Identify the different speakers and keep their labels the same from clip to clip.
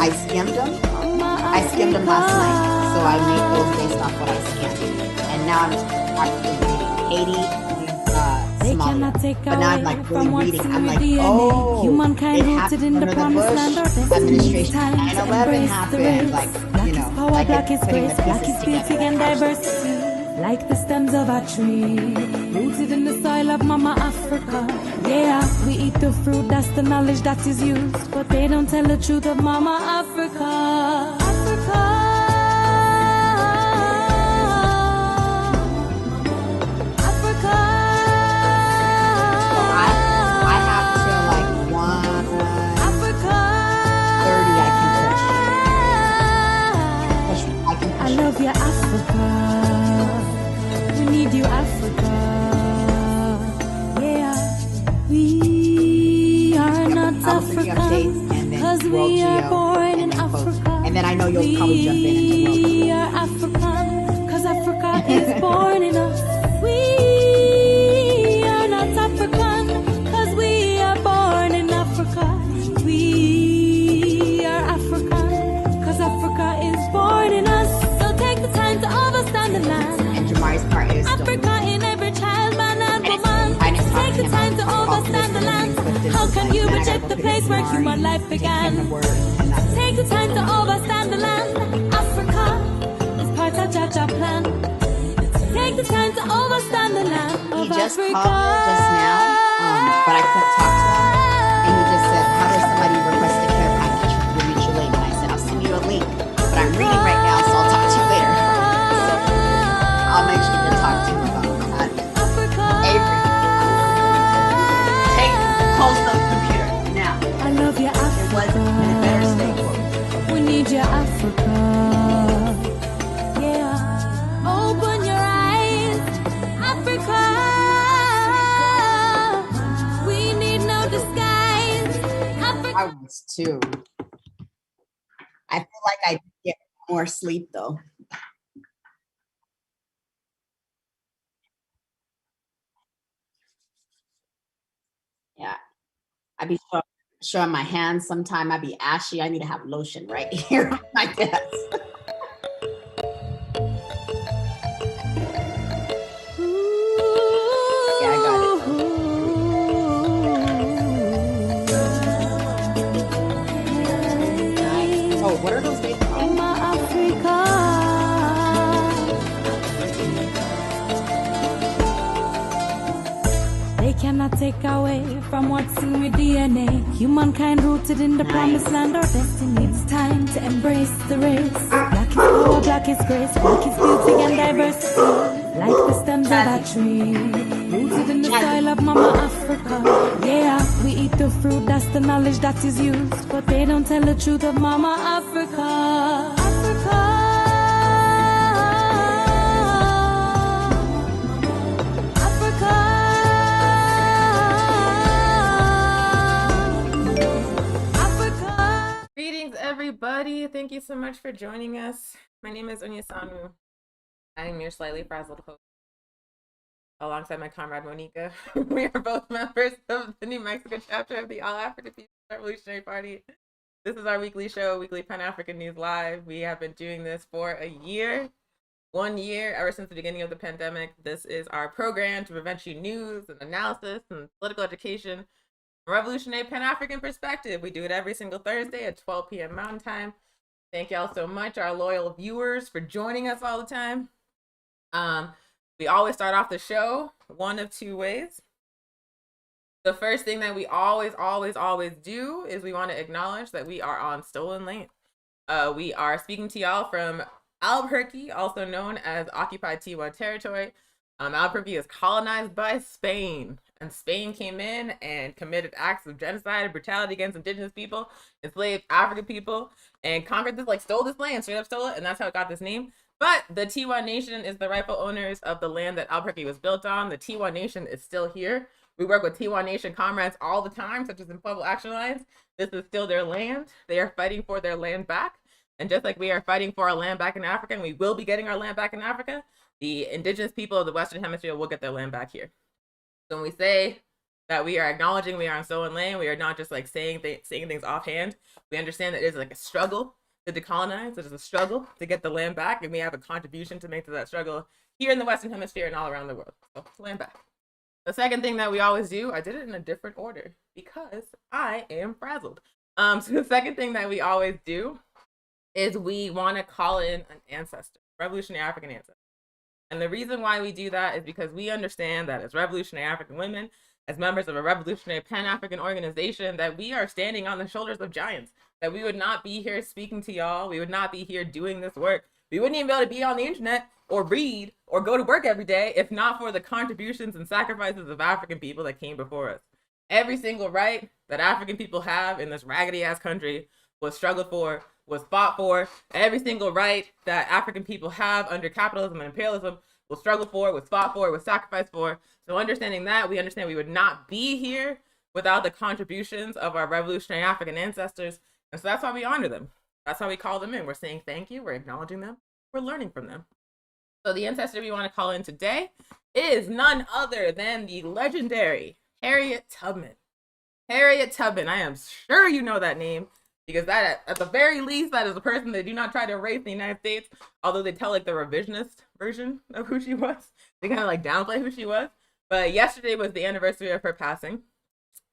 Speaker 1: I skimmed them. I skimmed them last night, so I made those based off what I skimmed. And now I'm actually reading Haiti, Somalia. But now I'm like really reading. I'm like, oh, it happened under the Bush administration. 9/11 happened. Like, you know, like it's putting the pieces together.
Speaker 2: Like the stems of a tree, rooted in the soil of Mama Africa. Yeah, we eat the fruit, that's the knowledge that is used. But they don't tell the truth of Mama Africa. Africa. I love you, Africa. We need you, Africa. Yeah, we are not African because we are born in Africa.
Speaker 1: And then I know you'll probably jump in into
Speaker 2: we are African because Africa is born in us. We are not African because we are born in Africa. We are African because Africa is born in us. To overstand the land.
Speaker 1: And Jamari's part is
Speaker 2: Africa in every child, man and woman. Take the time to overstand the land. How can you reject the place where human life began? Take the time to overstand the land. Africa is part of Jaja plan. Take the time to overstand the land of
Speaker 1: He just
Speaker 2: Africa.
Speaker 1: called me just now, but I couldn't talk to him. And he just said, how does somebody request a care package with mutual aid? And I said, I'll send you a link. But I'm reading right now, so I'll talk to you later. I'll make sure to talk to him about that. Avery, close the computer now.
Speaker 2: I love you, Africa.
Speaker 1: It was in a better state.
Speaker 2: We need you, Africa. Yeah. Open your eyes, Africa. We need no disguise, Africa.
Speaker 1: I was too. I feel like I get more sleep though. Yeah, I be showing my hands sometime. I be ashy. I need to have lotion right here on my desk. Yeah, I got it. Nice. Oh, what are those dates called?
Speaker 2: They cannot take away from what's in our DNA. Humankind rooted in the promised land, our destiny. It's time to embrace the race. Black is power, black is grace, black is beauty and diversity. Like the stems of a tree, rooted in the soil of Mama Africa. Yeah, we eat the fruit, that's the knowledge that is used. But they don't tell the truth of Mama Africa. Africa.
Speaker 3: Everybody, thank you so much for joining us. My name is Onyesanu. I am your slightly frazzled host, alongside my comrade Monica. We are both members of the New Mexico chapter of the All-African People's Revolutionary Party. This is our weekly show, Weekly Pan-African News Live. We have been doing this for a year, 1 year, ever since the beginning of the pandemic. This is our program to prevent you news and analysis and political education. Revolutionary Pan-African perspective. We do it every single Thursday at 12 p.m. Mountain Time. Thank y'all so much, our loyal viewers, for joining us all the time. We always start off the show one of two ways. The first thing that we always do is we want to acknowledge that we are on stolen land. We are speaking to y'all from Albuquerque, also known as occupied T1 territory. Albuquerque is colonized by Spain, and Spain came in and committed acts of genocide and brutality against indigenous people, enslaved African people, and conquered this, like stole this land, straight up stole it, and that's how it got this name. But the T1 Nation is the rightful owners of the land that Albuquerque was built on. The T1 Nation is still here. We work with T1 Nation comrades all the time, such as in Pueblo Action Alliance. This is still their land. They are fighting for their land back. And just like we are fighting for our land back in Africa, and we will be getting our land back in Africa, the indigenous people of the Western Hemisphere will get their land back here. So when we say that we are acknowledging we are on stolen land. We are not just like saying things offhand. We understand that it is like a struggle to decolonize. It is a struggle to get the land back, and we have a contribution to make to that struggle here in the Western Hemisphere and all around the world. So land back. The second thing that we always do, I did it in a different order because I am frazzled. So the second thing that we always do is we want to call in an ancestor, revolutionary African ancestor. And the reason why we do that is because we understand that as revolutionary African women, as members of a revolutionary Pan-African organization, that we are standing on the shoulders of giants, that we would not be here speaking to y'all. We would not be here doing this work. We wouldn't even be able to be on the internet or read or go to work every day if not for the contributions and sacrifices of African people that came before us. Every single right that African people have in this raggedy ass country was struggled for, was fought for. Every single right that African people have under capitalism and imperialism was struggled for, was fought for, was sacrificed for. So understanding that, we understand we would not be here without the contributions of our revolutionary African ancestors. And so that's why we honor them. That's how we call them in. We're saying thank you. We're acknowledging them. We're learning from them. So the ancestor we want to call in today is none other than the legendary Harriet Tubman. Harriet Tubman. I am sure you know that name because that, at the very least, that is a person they do not try to erase in the United States, although they tell like the revisionist version of who she was. They kind of like downplay who she was. But yesterday was the anniversary of her passing.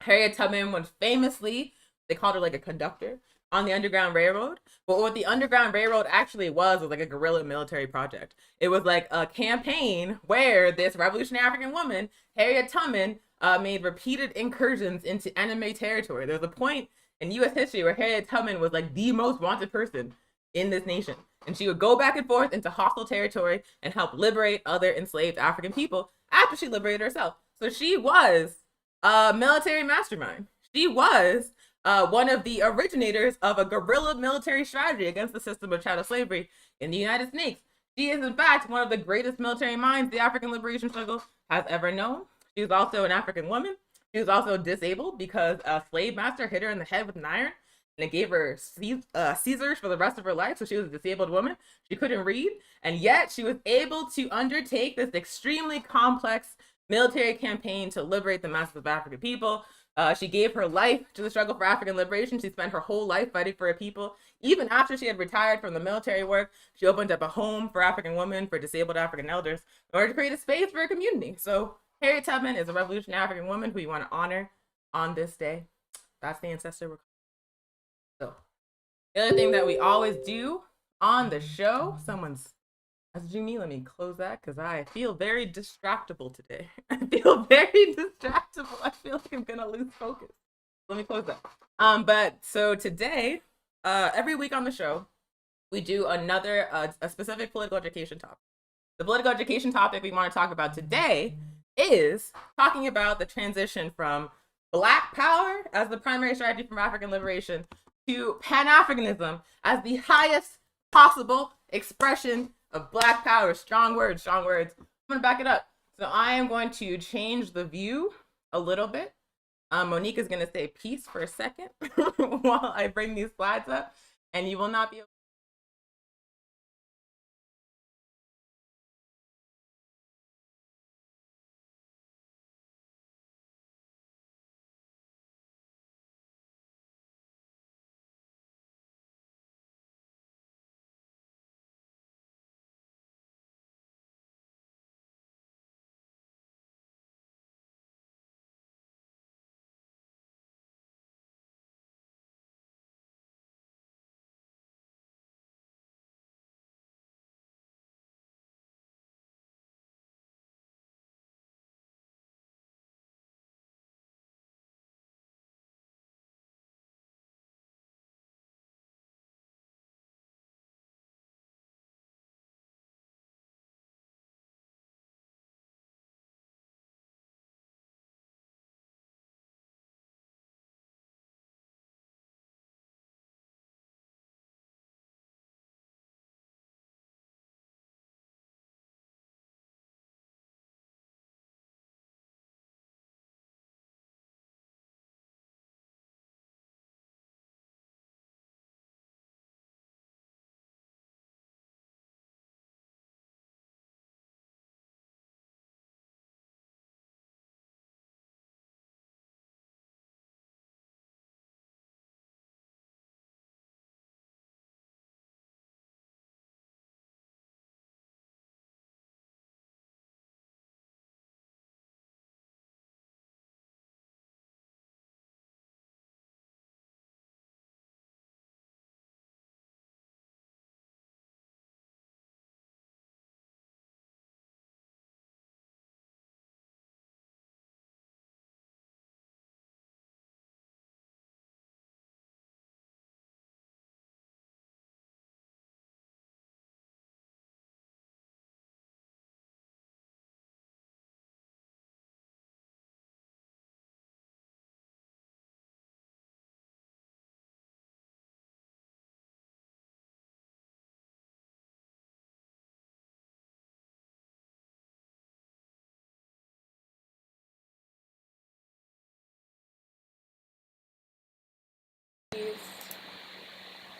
Speaker 3: Harriet Tubman was famously, they called her like a conductor on the Underground Railroad. But what the Underground Railroad actually was like a guerrilla military project. It was like a campaign where this revolutionary African woman, Harriet Tubman, made repeated incursions into enemy territory. There was a point in U.S. history where Harriet Tubman was like the most wanted person in this nation. And she would go back and forth into hostile territory and help liberate other enslaved African people after she liberated herself. So she was a military mastermind. She was one of the originators of a guerrilla military strategy against the system of chattel slavery in the United States. She is, in fact, one of the greatest military minds the African liberation struggle has ever known. She was also an African woman. She was also disabled because a slave master hit her in the head with an iron, and it gave her seizures for the rest of her life. So she was a disabled woman. She couldn't read, and yet she was able to undertake this extremely complex military campaign to liberate the masses of African people. She gave her life to the struggle for African liberation. She spent her whole life fighting for her people. Even after she had retired from the military work, she opened up a home for African women, for disabled African elders, in order to create a space for a community. So Harriet Tubman is a revolutionary African woman who we want to honor on this day. That's the ancestor we're calling. So the other thing that we always do on the show, someone's messaging me. Let me close that because I feel very distractible today. I feel very distractible. I feel like I'm gonna lose focus. Let me close that. But so today, every week on the show, we do another a specific political education topic. The political education topic we want to talk about today is talking about the transition from Black power as the primary strategy for African liberation to Pan-Africanism as the highest possible expression of Black power. Strong words, strong words. I'm gonna back it up. So I am going to change the view a little bit. Monique is gonna say peace for a second while I bring these slides up, and you will not be able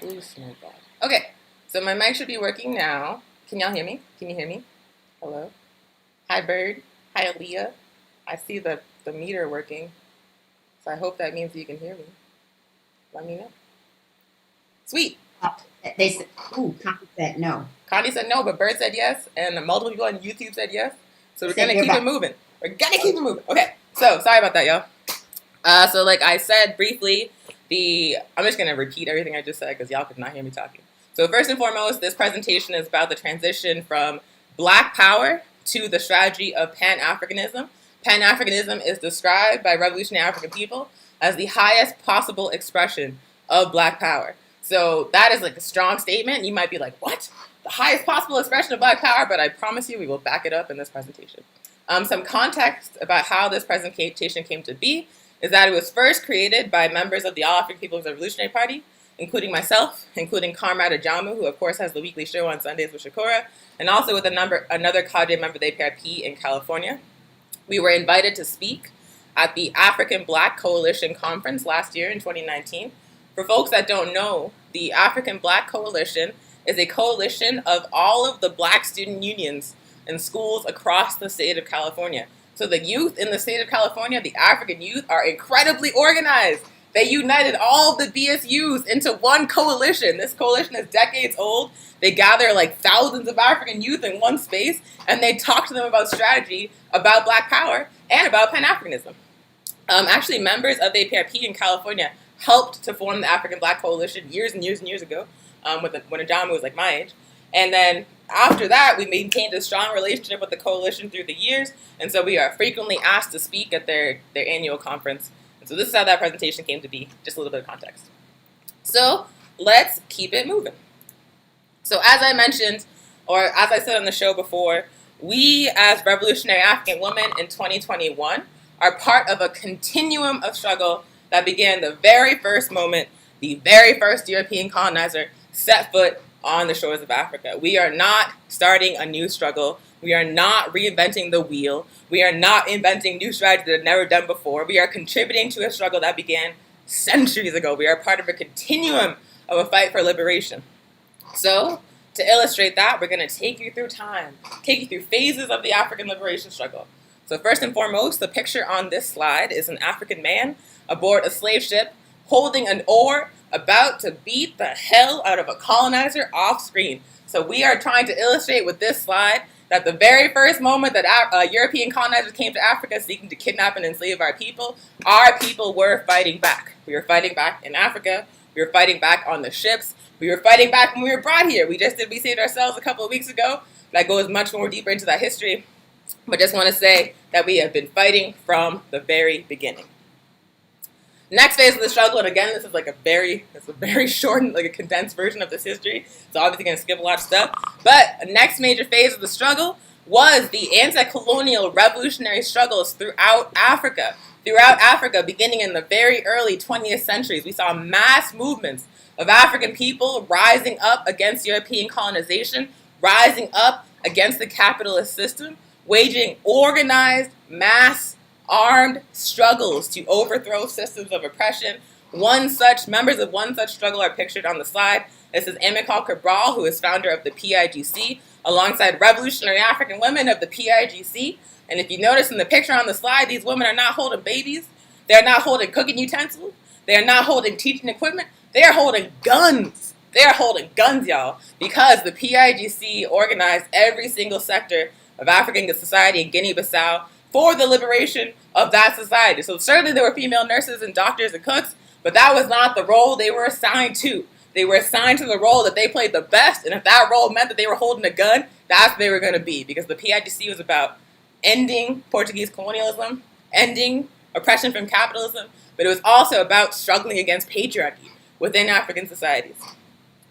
Speaker 3: Ooh, smart God. Okay, so my mic should be working now. Can y'all hear me? Can you hear me? Hello? Hi, Bird. Hi, Aaliyah. I see the meter working, so I hope that means you can hear me. Let me know. Sweet.
Speaker 1: They said, Connie said no.
Speaker 3: Connie said no, but Bird said yes, and multiple people on YouTube said yes. So we're
Speaker 1: Said
Speaker 3: gonna
Speaker 1: you're
Speaker 3: keep
Speaker 1: back.
Speaker 3: it moving. We're gonna keep it moving. Okay, so sorry about that, y'all. So like I said briefly, I'm just gonna repeat everything I just said because y'all could not hear me talking. So first and foremost, this presentation is about the transition from Black power to the strategy of Pan-Africanism. Pan-Africanism is described by revolutionary African people as the highest possible expression of Black power. So that is like a strong statement. You might be like, what? The highest possible expression of Black power? But I promise you we will back it up in this presentation. Some context about how this presentation came to be is that it was first created by members of the All-African People's Revolutionary Party, including myself, including Comrade Ajamu, who of course has the weekly show on Sundays with Shakura, and also with another cadre member of the APRP in California. We were invited to speak at the African Black Coalition Conference last year in 2019. For folks that don't know, the African Black Coalition is a coalition of all of the Black student unions in schools across the state of California. So the youth in the state of California, the African youth, are incredibly organized. They united all of the BSUs into one coalition. This coalition is decades old. They gather like thousands of African youth in one space, and they talk to them about strategy, about Black power, and about Pan-Africanism. Actually, members of the APRP in California helped to form the African Black Coalition years and years and years ago, when Ajamu was like my age. And then after that, we maintained a strong relationship with the coalition through the years, and so we are frequently asked to speak at their annual conference. And so this is how that presentation came to be, just a little bit of context. So let's keep it moving. So as I mentioned, or as I said on the show before, we as revolutionary African women in 2021 are part of a continuum of struggle that began the very first moment the very first European colonizer set foot on the shores of Africa. We are not starting a new struggle. We are not reinventing the wheel. We are not inventing new strategies that have never done before. We are contributing to a struggle that began centuries ago. We are part of a continuum of a fight for liberation. So, to illustrate that, we're going to take you through time, take you through phases of the African liberation struggle. So first and foremost, the picture on this slide is an African man aboard a slave ship holding an oar, about to beat the hell out of a colonizer off screen. So we are trying to illustrate with this slide that the very first moment that European colonizers came to Africa seeking to kidnap and enslave our people were fighting back. We were fighting back in Africa. We were fighting back on the ships. We were fighting back when we were brought here. We saved ourselves a couple of weeks ago. That goes much more deeper into that history. But just want to say that we have been fighting from the very beginning. Next phase of the struggle, and again, this is a very short, like a condensed version of this history, so obviously going to skip a lot of stuff. But the next major phase of the struggle was the anti-colonial revolutionary struggles throughout Africa. Throughout Africa, beginning in the very early 20th centuries, we saw mass movements of African people rising up against European colonization, rising up against the capitalist system, waging organized mass armed struggles to overthrow systems of oppression. Members of one such struggle are pictured on the slide. This is Amilcar Cabral, who is founder of the PIGC, alongside revolutionary African women of the PIGC. And if you notice in the picture on the slide, these women are not holding babies. They're not holding cooking utensils. They're not holding teaching equipment. They are holding guns. They are holding guns, y'all, because the PIGC organized every single sector of African society in Guinea-Bissau for the liberation of that society. So certainly there were female nurses and doctors and cooks, but that was not the role they were assigned to. They were assigned to the role that they played the best, and if that role meant that they were holding a gun, that's what they were going to be, because the PIGC was about ending Portuguese colonialism, ending oppression from capitalism, but it was also about struggling against patriarchy within African societies.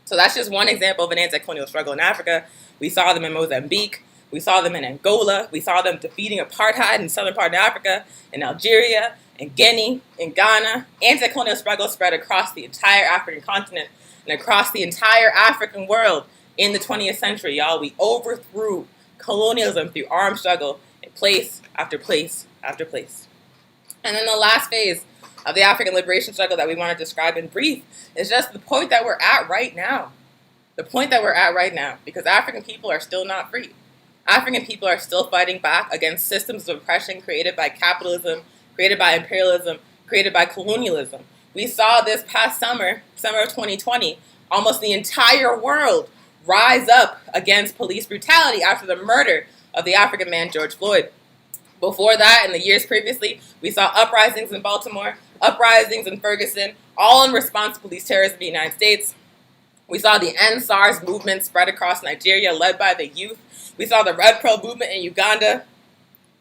Speaker 3: So that's just one example of an anti-colonial struggle in Africa. We saw them in Mozambique. We saw them in Angola. We saw them defeating apartheid in southern part of Africa, in Algeria, in Guinea, in Ghana. Anti-colonial struggles spread across the entire African continent and across the entire African world in the 20th century, y'all. We overthrew colonialism through armed struggle in place after place after place. And then the last phase of the African liberation struggle that we want to describe in brief is just the point that we're at right now. The point that we're at right now, because African people are still not free. African people are still fighting back against systems of oppression created by capitalism, created by imperialism, created by colonialism. We saw this past summer of 2020, almost the entire world rise up against police brutality after the murder of the African man George Floyd. Before that, in the years previously, we saw uprisings in Baltimore, uprisings in Ferguson, all in response to police terrorism in the United States. We saw the End SARS movement spread across Nigeria, led by the youth. We saw the Red Pearl movement in Uganda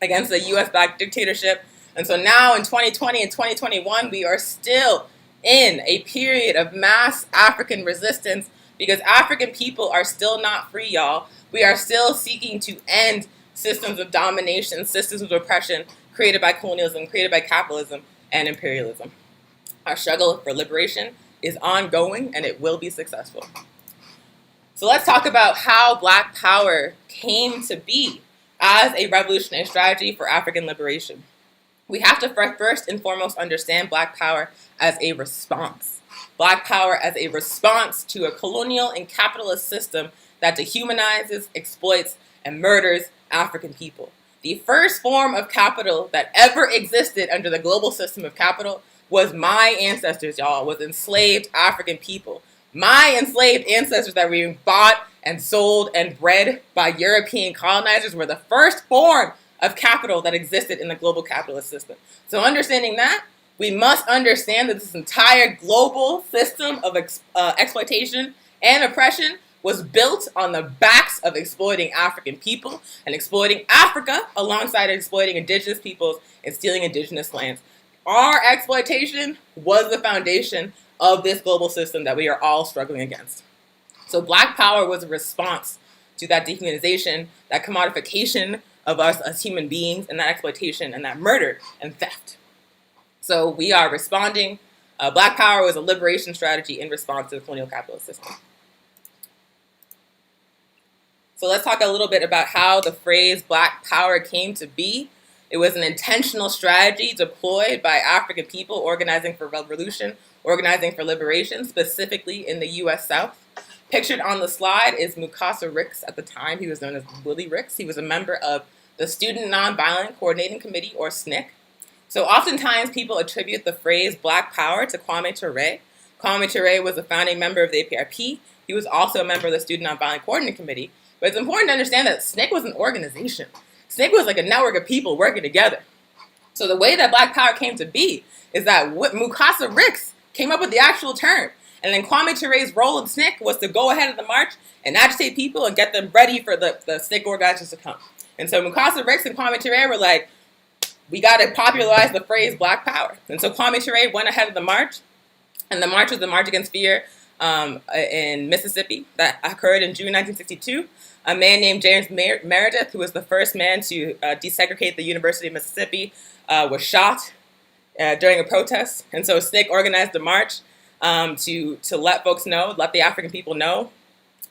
Speaker 3: against the US-backed dictatorship. And so now in 2020 and 2021, we are still in a period of mass African resistance because African people are still not free, y'all. We are still seeking to end systems of domination, systems of oppression created by colonialism, created by capitalism and imperialism. Our struggle for liberation is ongoing and it will be successful. So let's talk about how Black Power came to be as a revolutionary strategy for African liberation. We have to first and foremost understand Black Power as a response. Black Power as a response to a colonial and capitalist system that dehumanizes, exploits, and murders African people. The first form of capital that ever existed under the global system of capital was my ancestors, y'all, was enslaved African people. My enslaved ancestors that were being bought and sold and bred by European colonizers were the first form of capital that existed in the global capitalist system. So understanding that, we must understand that this entire global system of exploitation and oppression was built on the backs of exploiting African people and exploiting Africa alongside exploiting indigenous peoples and stealing indigenous lands. Our exploitation was the foundation of this global system that we are all struggling against. So Black Power was a response to that dehumanization, that commodification of us as human beings, and that exploitation and that murder and theft. So we are responding. Black Power was a liberation strategy in response to the colonial capitalist system. So let's talk a little bit about how the phrase Black Power came to be. It was an intentional strategy deployed by African people organizing for revolution, organizing for liberation, specifically in the U.S. South. Pictured on the slide is Mukasa Ricks at the time. He was known as Willie Ricks. He was a member of the Student Nonviolent Coordinating Committee, or SNCC. So oftentimes people attribute the phrase Black Power to Kwame Ture. Kwame Ture was a founding member of the APRP. He was also a member of the Student Nonviolent Coordinating Committee. But it's important to understand that SNCC was an organization. SNCC was like a network of people working together. So the way that Black Power came to be is that Mukasa Ricks came up with the actual term. And then Kwame Ture's role in SNCC was to go ahead of the march and agitate people and get them ready for the SNCC organizers to come. And so Mukasa Ricks and Kwame Ture were like, we got to popularize the phrase Black Power. And so Kwame Ture went ahead of the march. And the march was the March Against Fear in Mississippi that occurred in June 1962. A man named James Meredith, who was the first man to desegregate the University of Mississippi, was shot during a protest. And so SNCC organized a march to let folks know, let the African people know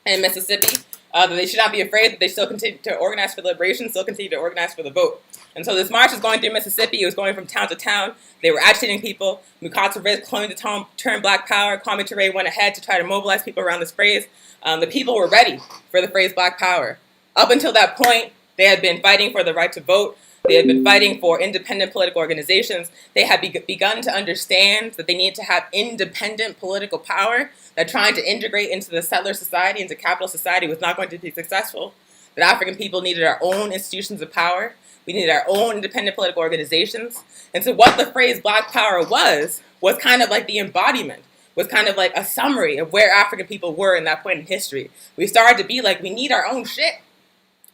Speaker 3: in Mississippi that they should not be afraid, that they still continue to organize for liberation, still continue to organize for the vote. And so this march was going through Mississippi. It was going from town to town. They were agitating people. Mukasa Ricks coined the term Black Power. Kwame Ture went ahead to try to mobilize people around this phrase. The people were ready for the phrase Black Power. Up until that point, they had been fighting for the right to vote. They had been fighting for independent political organizations. They had begun to understand that they needed to have independent political power, that trying to integrate into the settler society, into capitalist society was not going to be successful, that African people needed our own institutions of power. We needed our own independent political organizations. And so what the phrase Black Power was kind of like the embodiment, was kind of like a summary of where African people were in that point in history. We started to be like, we need our own shit.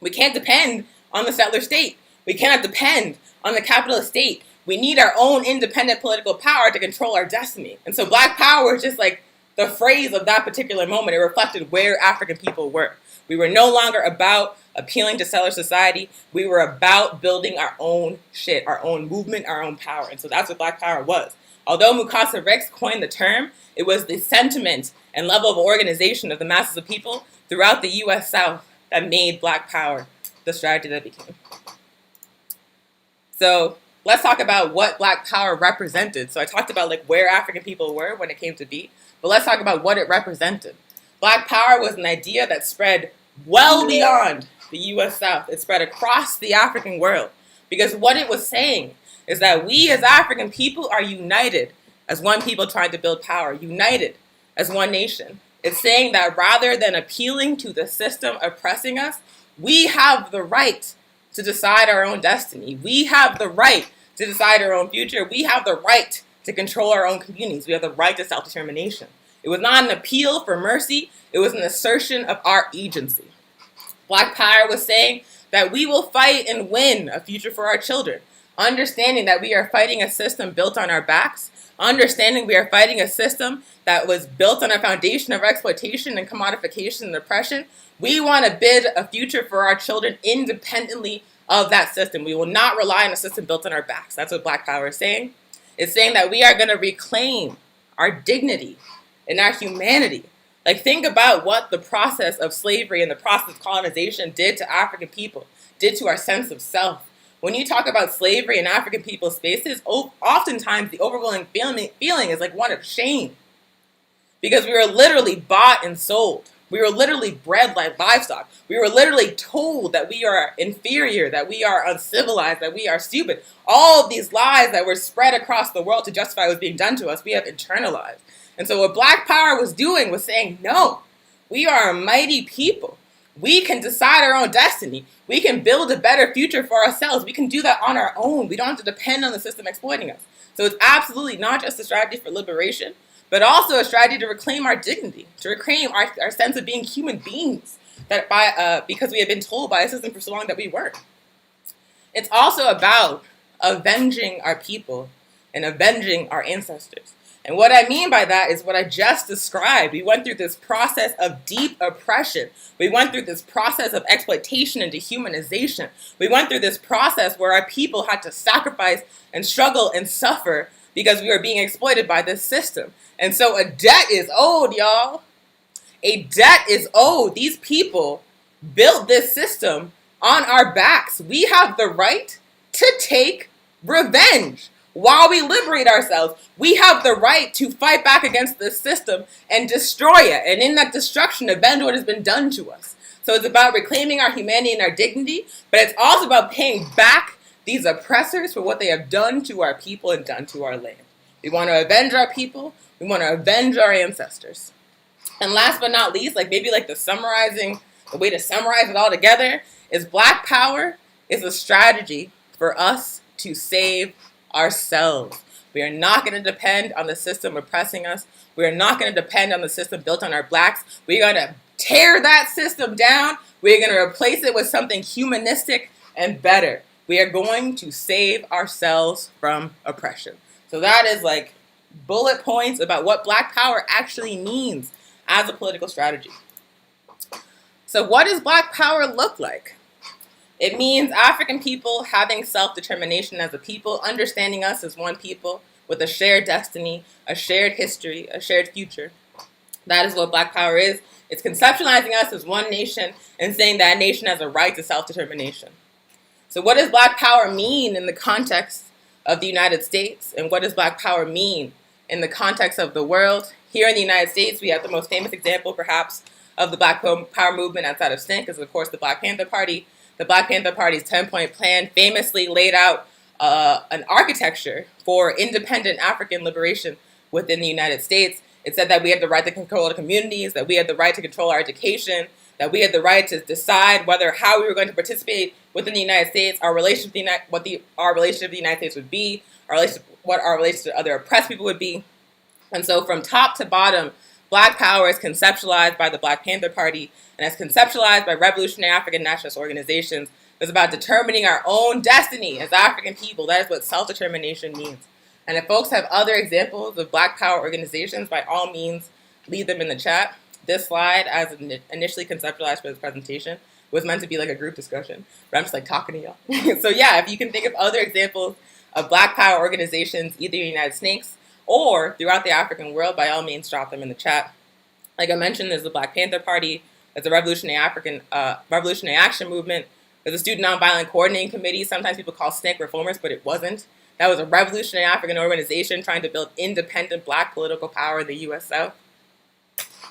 Speaker 3: We can't depend on the settler state. We cannot depend on the capitalist state. We need our own independent political power to control our destiny. And so Black Power is just like the phrase of that particular moment. It reflected where African people were. We were no longer about appealing to settler society. We were about building our own shit, our own movement, our own power. And so that's what Black Power was. Although Mukasa Ricks coined the term, it was the sentiment and level of organization of the masses of people throughout the U.S. South that made Black Power the strategy that it became. So let's talk about what Black Power represented. So I talked about like where African people were when it came to be, but let's talk about what it represented. Black Power was an idea that spread well beyond the U.S. South. It spread across the African world, because what it was saying is that we as African people are united as one people trying to build power, united as one nation. It's saying that rather than appealing to the system oppressing us, we have the right to decide our own destiny. We have the right to decide our own future. We have the right to control our own communities. We have the right to self-determination. It was not an appeal for mercy. It was an assertion of our agency. Black Power was saying that we will fight and win a future for our children, understanding that we are fighting a system built on our backs, understanding we are fighting a system that was built on a foundation of exploitation and commodification and oppression. We want to bid a future for our children independently of that system. We will not rely on a system built on our backs. That's what Black Power is saying. It's saying that we are going to reclaim our dignity and our humanity. Like, think about what the process of slavery and the process of colonization did to African people, did to our sense of self. When you talk about slavery in African people's spaces, oftentimes the overwhelming feeling is like one of shame, because we were literally bought and sold. We were literally bred like livestock. We were literally told that we are inferior, that we are uncivilized, that we are stupid. All of these lies that were spread across the world to justify what was being done to us, we have internalized. And so what Black Power was doing was saying, no, we are a mighty people. We can decide our own destiny. We can build a better future for ourselves. We can do that on our own. We don't have to depend on the system exploiting us. So it's absolutely not just a strategy for liberation, but also a strategy to reclaim our dignity, to reclaim our sense of being human beings, that because we have been told by a system for so long that we weren't. It's also about avenging our people and avenging our ancestors. And what I mean by that is what I just described. We went through this process of deep oppression. We went through this process of exploitation and dehumanization. We went through this process where our people had to sacrifice and struggle and suffer because we were being exploited by this system. And so a debt is owed, y'all. A debt is owed. These people built this system on our backs. We have the right to take revenge. While we liberate ourselves, we have the right to fight back against this system and destroy it. And in that destruction, avenge what has been done to us. So it's about reclaiming our humanity and our dignity, but it's also about paying back these oppressors for what they have done to our people and done to our land. We want to avenge our people. We want to avenge our ancestors. And last but not least, the way to summarize it all together is Black Power is a strategy for us to save ourselves. We are not going to depend on the system oppressing us. We are not going to depend on the system built on our blacks. We're going to tear that system down. We're going to replace it with something humanistic and better. We are going to save ourselves from oppression. So that is bullet points about what Black Power actually means as a political strategy. So what does Black Power look like? It means African people having self-determination as a people, understanding us as one people with a shared destiny, a shared history, a shared future. That is what Black Power is. It's conceptualizing us as one nation and saying that nation has a right to self-determination. So what does Black Power mean in the context of the United States? And what does Black Power mean in the context of the world? Here in the United States, we have the most famous example, perhaps, of the Black Power movement outside of SNCC is, of course, the Black Panther Party. The Black Panther Party's 10-point plan famously laid out an architecture for independent African liberation within the United States. It said that we had the right to control our communities, that we had the right to control our education, that we had the right to decide how we were going to participate within the United States, our relationship with our relationship with the United States would be, what our relationship to other oppressed people would be. And so from top to bottom, Black Power is conceptualized by the Black Panther Party and is conceptualized by revolutionary African nationalist organizations. It's about determining our own destiny as African people. That is what self-determination means. And if folks have other examples of Black Power organizations, by all means, leave them in the chat. This slide, as initially conceptualized for this presentation, was meant to be like a group discussion, but I'm just talking to y'all. So yeah, if you can think of other examples of Black Power organizations, either in the United States or throughout the African world, by all means, drop them in the chat. Like I mentioned, there's the Black Panther Party, there's the Revolutionary Action Movement, There's a Student Nonviolent Coordinating Committee, sometimes people call SNCC reformers, but it wasn't. That was a revolutionary African organization trying to build independent black political power in the U.S. South.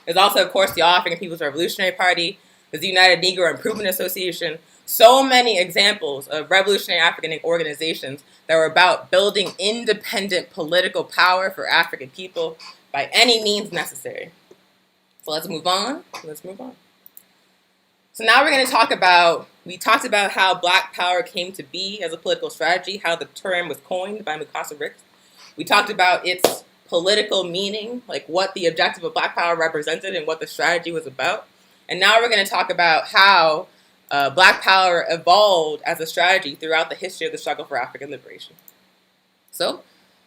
Speaker 3: There's also, of course, the All African People's Revolutionary Party. There's the United Negro Improvement Association. So many examples of revolutionary African organizations that were about building independent political power for African people by any means necessary. So let's move on. So now we're going to talk about, we talked about how black power came to be as a political strategy, how the term was coined by Mukasa Ricks. We talked about its political meaning, like what the objective of black power represented and what the strategy was about. And now we're going to talk about how black power evolved as a strategy throughout the history of the struggle for African liberation. So,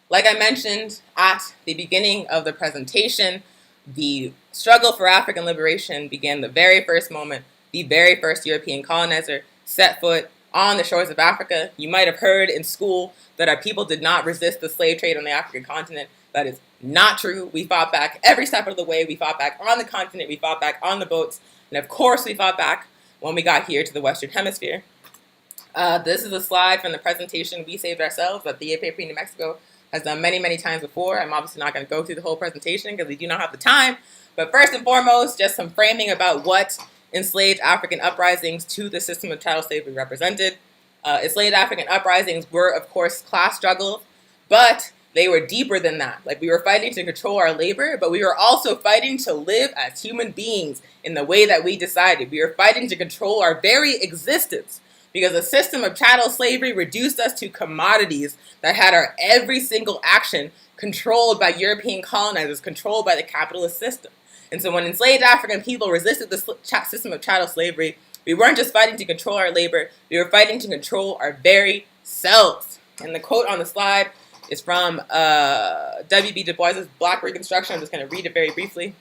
Speaker 3: like I mentioned at the beginning of the presentation, the struggle for African liberation began the very first moment the very first European colonizer set foot on the shores of Africa. You might have heard in school that our people did not resist the slave trade on the African continent. That is not true. We fought back every step of the way. We fought back on the continent. We fought back on the boats. And of course, we fought back when we got here to the Western Hemisphere. This is a slide from the presentation We Saved Ourselves that the EPP New Mexico has done many, many times before. I'm obviously not going to go through the whole presentation because we do not have the time. But first and foremost, just some framing about what enslaved African uprisings to the system of chattel slavery represented. Enslaved African uprisings were, of course, class struggles, but they were deeper than that. Like, we were fighting to control our labor, but we were also fighting to live as human beings in the way that we decided. We were fighting to control our very existence because the system of chattel slavery reduced us to commodities that had our every single action controlled by European colonizers, controlled by the capitalist system. And so when enslaved African people resisted the system of chattel slavery, we weren't just fighting to control our labor, we were fighting to control our very selves. And the quote on the slide is from W.B. Du Bois' Black Reconstruction. I'm just going to read it very briefly.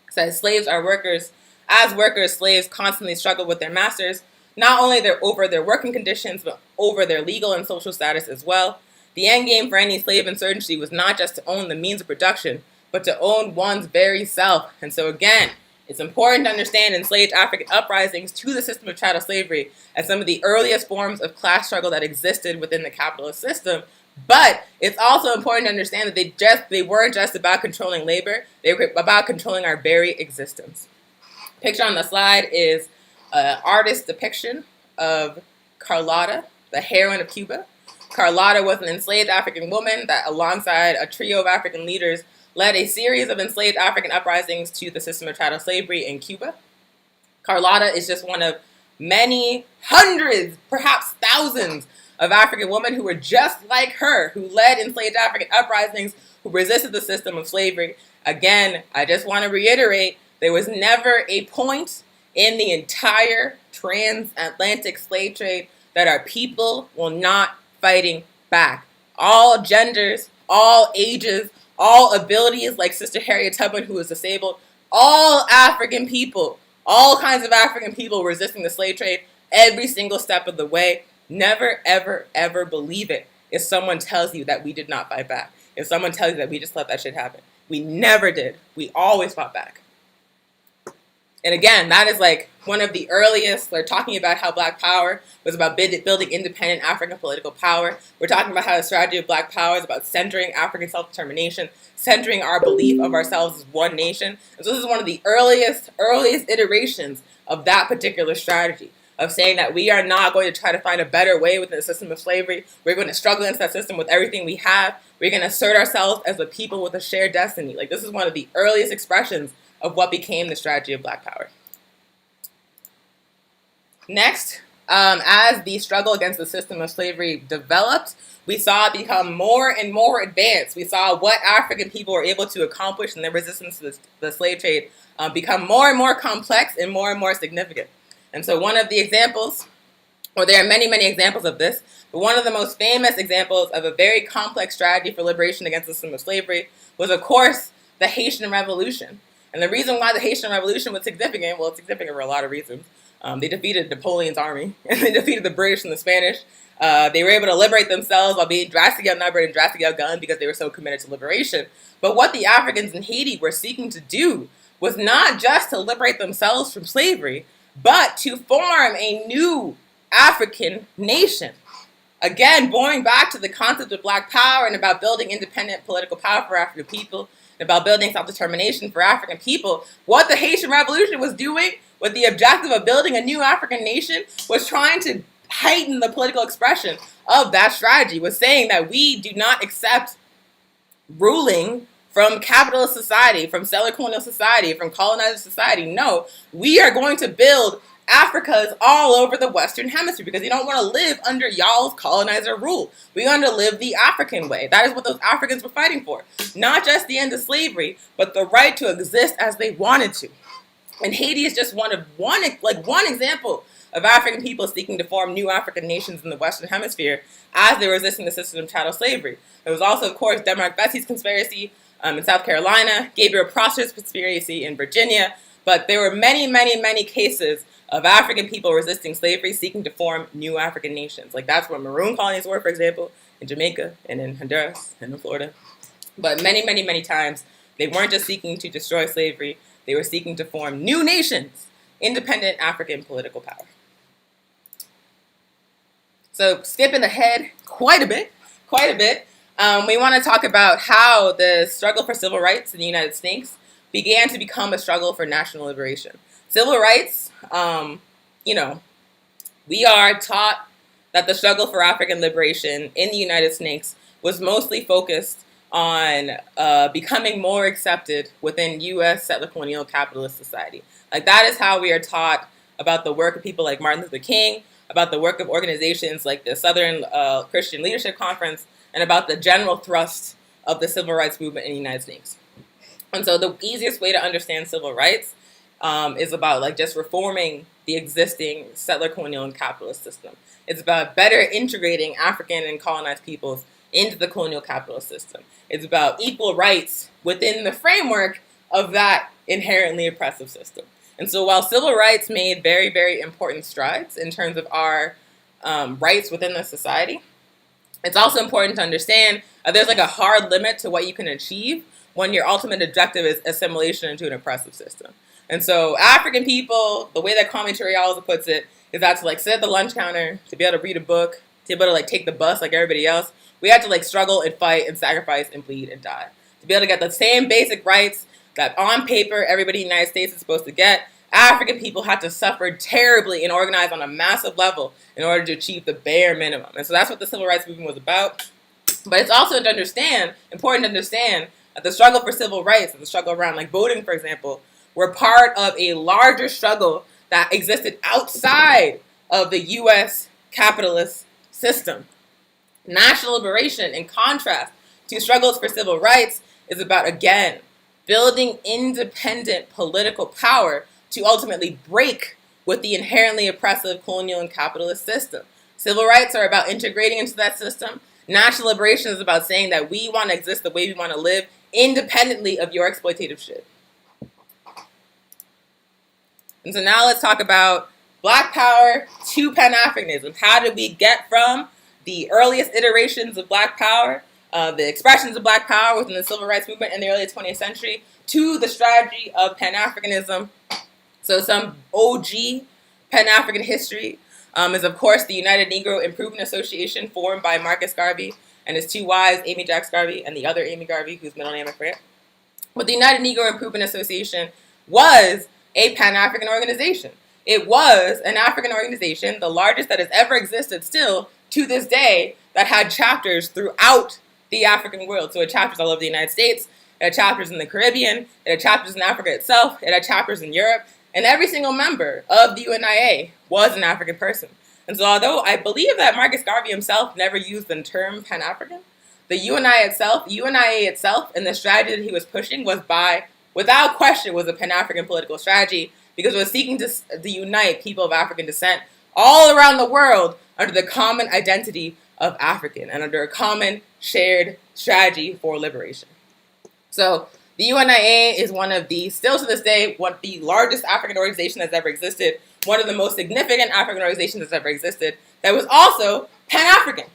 Speaker 3: It says, slaves are workers. As workers, slaves constantly struggle with their masters, not only over their working conditions, but over their legal and social status as well. The end game for any slave insurgency was not just to own the means of production, but to own one's very self. And so again, it's important to understand enslaved African uprisings to the system of chattel slavery as some of the earliest forms of class struggle that existed within the capitalist system. But it's also important to understand that they weren't just about controlling labor, they were about controlling our very existence. Picture on the slide is an artist's depiction of Carlotta, the heroine of Cuba. Carlotta was an enslaved African woman that, alongside a trio of African leaders, led a series of enslaved African uprisings to the system of chattel slavery in Cuba. Carlotta is just one of many hundreds, perhaps thousands, of African women who were just like her, who led enslaved African uprisings, who resisted the system of slavery. Again, I just want to reiterate, there was never a point in the entire transatlantic slave trade that our people were not fighting back. All genders, all ages, all abilities, like Sister Harriet Tubman, who was disabled, all African people, all kinds of African people resisting the slave trade every single step of the way. Never, ever, ever believe it if someone tells you that we did not fight back. If someone tells you that we just let that shit happen. We never did. We always fought back. And again, that is like one of the earliest, we're talking about how Black power was about building independent African political power. We're talking about how the strategy of Black power is about centering African self-determination, centering our belief of ourselves as one nation. And so this is one of the earliest iterations of that particular strategy, of saying that we are not going to try to find a better way within the system of slavery. We're going to struggle against that system with everything we have. We're going to assert ourselves as a people with a shared destiny. Like, this is one of the earliest expressions of what became the strategy of Black power. Next, as the struggle against the system of slavery developed, we saw it become more and more advanced. We saw what African people were able to accomplish in their resistance to the slave trade become more and more complex and more significant. And so one of the examples, or there are many, many examples of this, but one of the most famous examples of a very complex strategy for liberation against the system of slavery was, of course, the Haitian Revolution. And the reason why the Haitian Revolution was significant, well, it's significant for a lot of reasons. They defeated Napoleon's army, and they defeated the British and the Spanish. They were able to liberate themselves while being drastically outnumbered and drastically outgunned because they were so committed to liberation. But what the Africans in Haiti were seeking to do was not just to liberate themselves from slavery, but to form a new African nation. Again, going back to the concept of black power and about building independent political power for African people, and about building self-determination for African people, what the Haitian Revolution was doing with the objective of building a new African nation was trying to heighten the political expression of that strategy, was saying that we do not accept ruling from capitalist society, from settler colonial society, from colonizer society. No, we are going to build Africa's all over the Western Hemisphere because they don't want to live under y'all's colonizer rule. We want to live the African way. That is what those Africans were fighting for. Not just the end of slavery, but the right to exist as they wanted to. And Haiti is just one example of African people seeking to form new African nations in the Western Hemisphere as they were resisting the system of chattel slavery. There was also, of course, Denmark Vesey's conspiracy in South Carolina, Gabriel Prosper's conspiracy in Virginia, but there were many, many, many cases of African people resisting slavery, seeking to form new African nations. Like that's what maroon colonies were, for example, in Jamaica and in Honduras and in Florida. But many, many, many times, they weren't just seeking to destroy slavery, they were seeking to form new nations, independent African political power. So skipping ahead quite a bit, we want to talk about how the struggle for civil rights in the United States began to become a struggle for national liberation. Civil rights, we are taught that the struggle for African liberation in the United States was mostly focused on becoming more accepted within U.S. settler colonial capitalist society. Like that is how we are taught about the work of people like Martin Luther King, about the work of organizations like the Southern Christian Leadership Conference, and about the general thrust of the civil rights movement in the United States. And so the easiest way to understand civil rights is about like just reforming the existing settler colonial and capitalist system. It's about better integrating African and colonized peoples into the colonial capitalist system. It's about equal rights within the framework of that inherently oppressive system. And so while civil rights made very, very important strides in terms of our rights within the society, it's also important to understand there's like a hard limit to what you can achieve when your ultimate objective is assimilation into an oppressive system. And so African people, the way that Kwame Ture puts it, is that to like sit at the lunch counter, to be able to read a book, to be able to like take the bus like everybody else, we had to like struggle and fight and sacrifice and bleed and die. To be able to get the same basic rights that on paper everybody in the United States is supposed to get, African people had to suffer terribly and organize on a massive level in order to achieve the bare minimum. And so that's what the civil rights movement was about. But it's also important to understand that the struggle for civil rights and the struggle around like voting, for example, were part of a larger struggle that existed outside of the U.S. capitalist system. National liberation, in contrast to struggles for civil rights, is about, again, building independent political power to ultimately break with the inherently oppressive colonial and capitalist system. Civil rights are about integrating into that system. National liberation is about saying that we want to exist the way we want to live, independently of your exploitative shit. And so now let's talk about Black Power to Pan-Africanism. How did we get from the earliest iterations of Black Power, the expressions of Black Power within the civil rights movement in the early 20th century, to the strategy of Pan-Africanism? So some OG Pan-African history is, of course, the United Negro Improvement Association, formed by Marcus Garvey and his two wives, Amy Jacks Garvey and the other Amy Garvey, whose middle name I forget. But the United Negro Improvement Association was a Pan-African organization. It was an African organization, the largest that has ever existed still to this day, that had chapters throughout the African world. So it had chapters all over the United States, it had chapters in the Caribbean, it had chapters in Africa itself, it had chapters in Europe, and every single member of the UNIA was an African person. And so although I believe that Marcus Garvey himself never used the term Pan-African, the UNIA itself and the strategy that he was pushing was without question, was a Pan-African political strategy, because it was seeking to unite people of African descent all around the world under the common identity of African and under a common shared strategy for liberation. So the UNIA is one of the, still to this day, one of the largest African organization that's ever existed, one of the most significant African organizations that's ever existed, that was also Pan-African.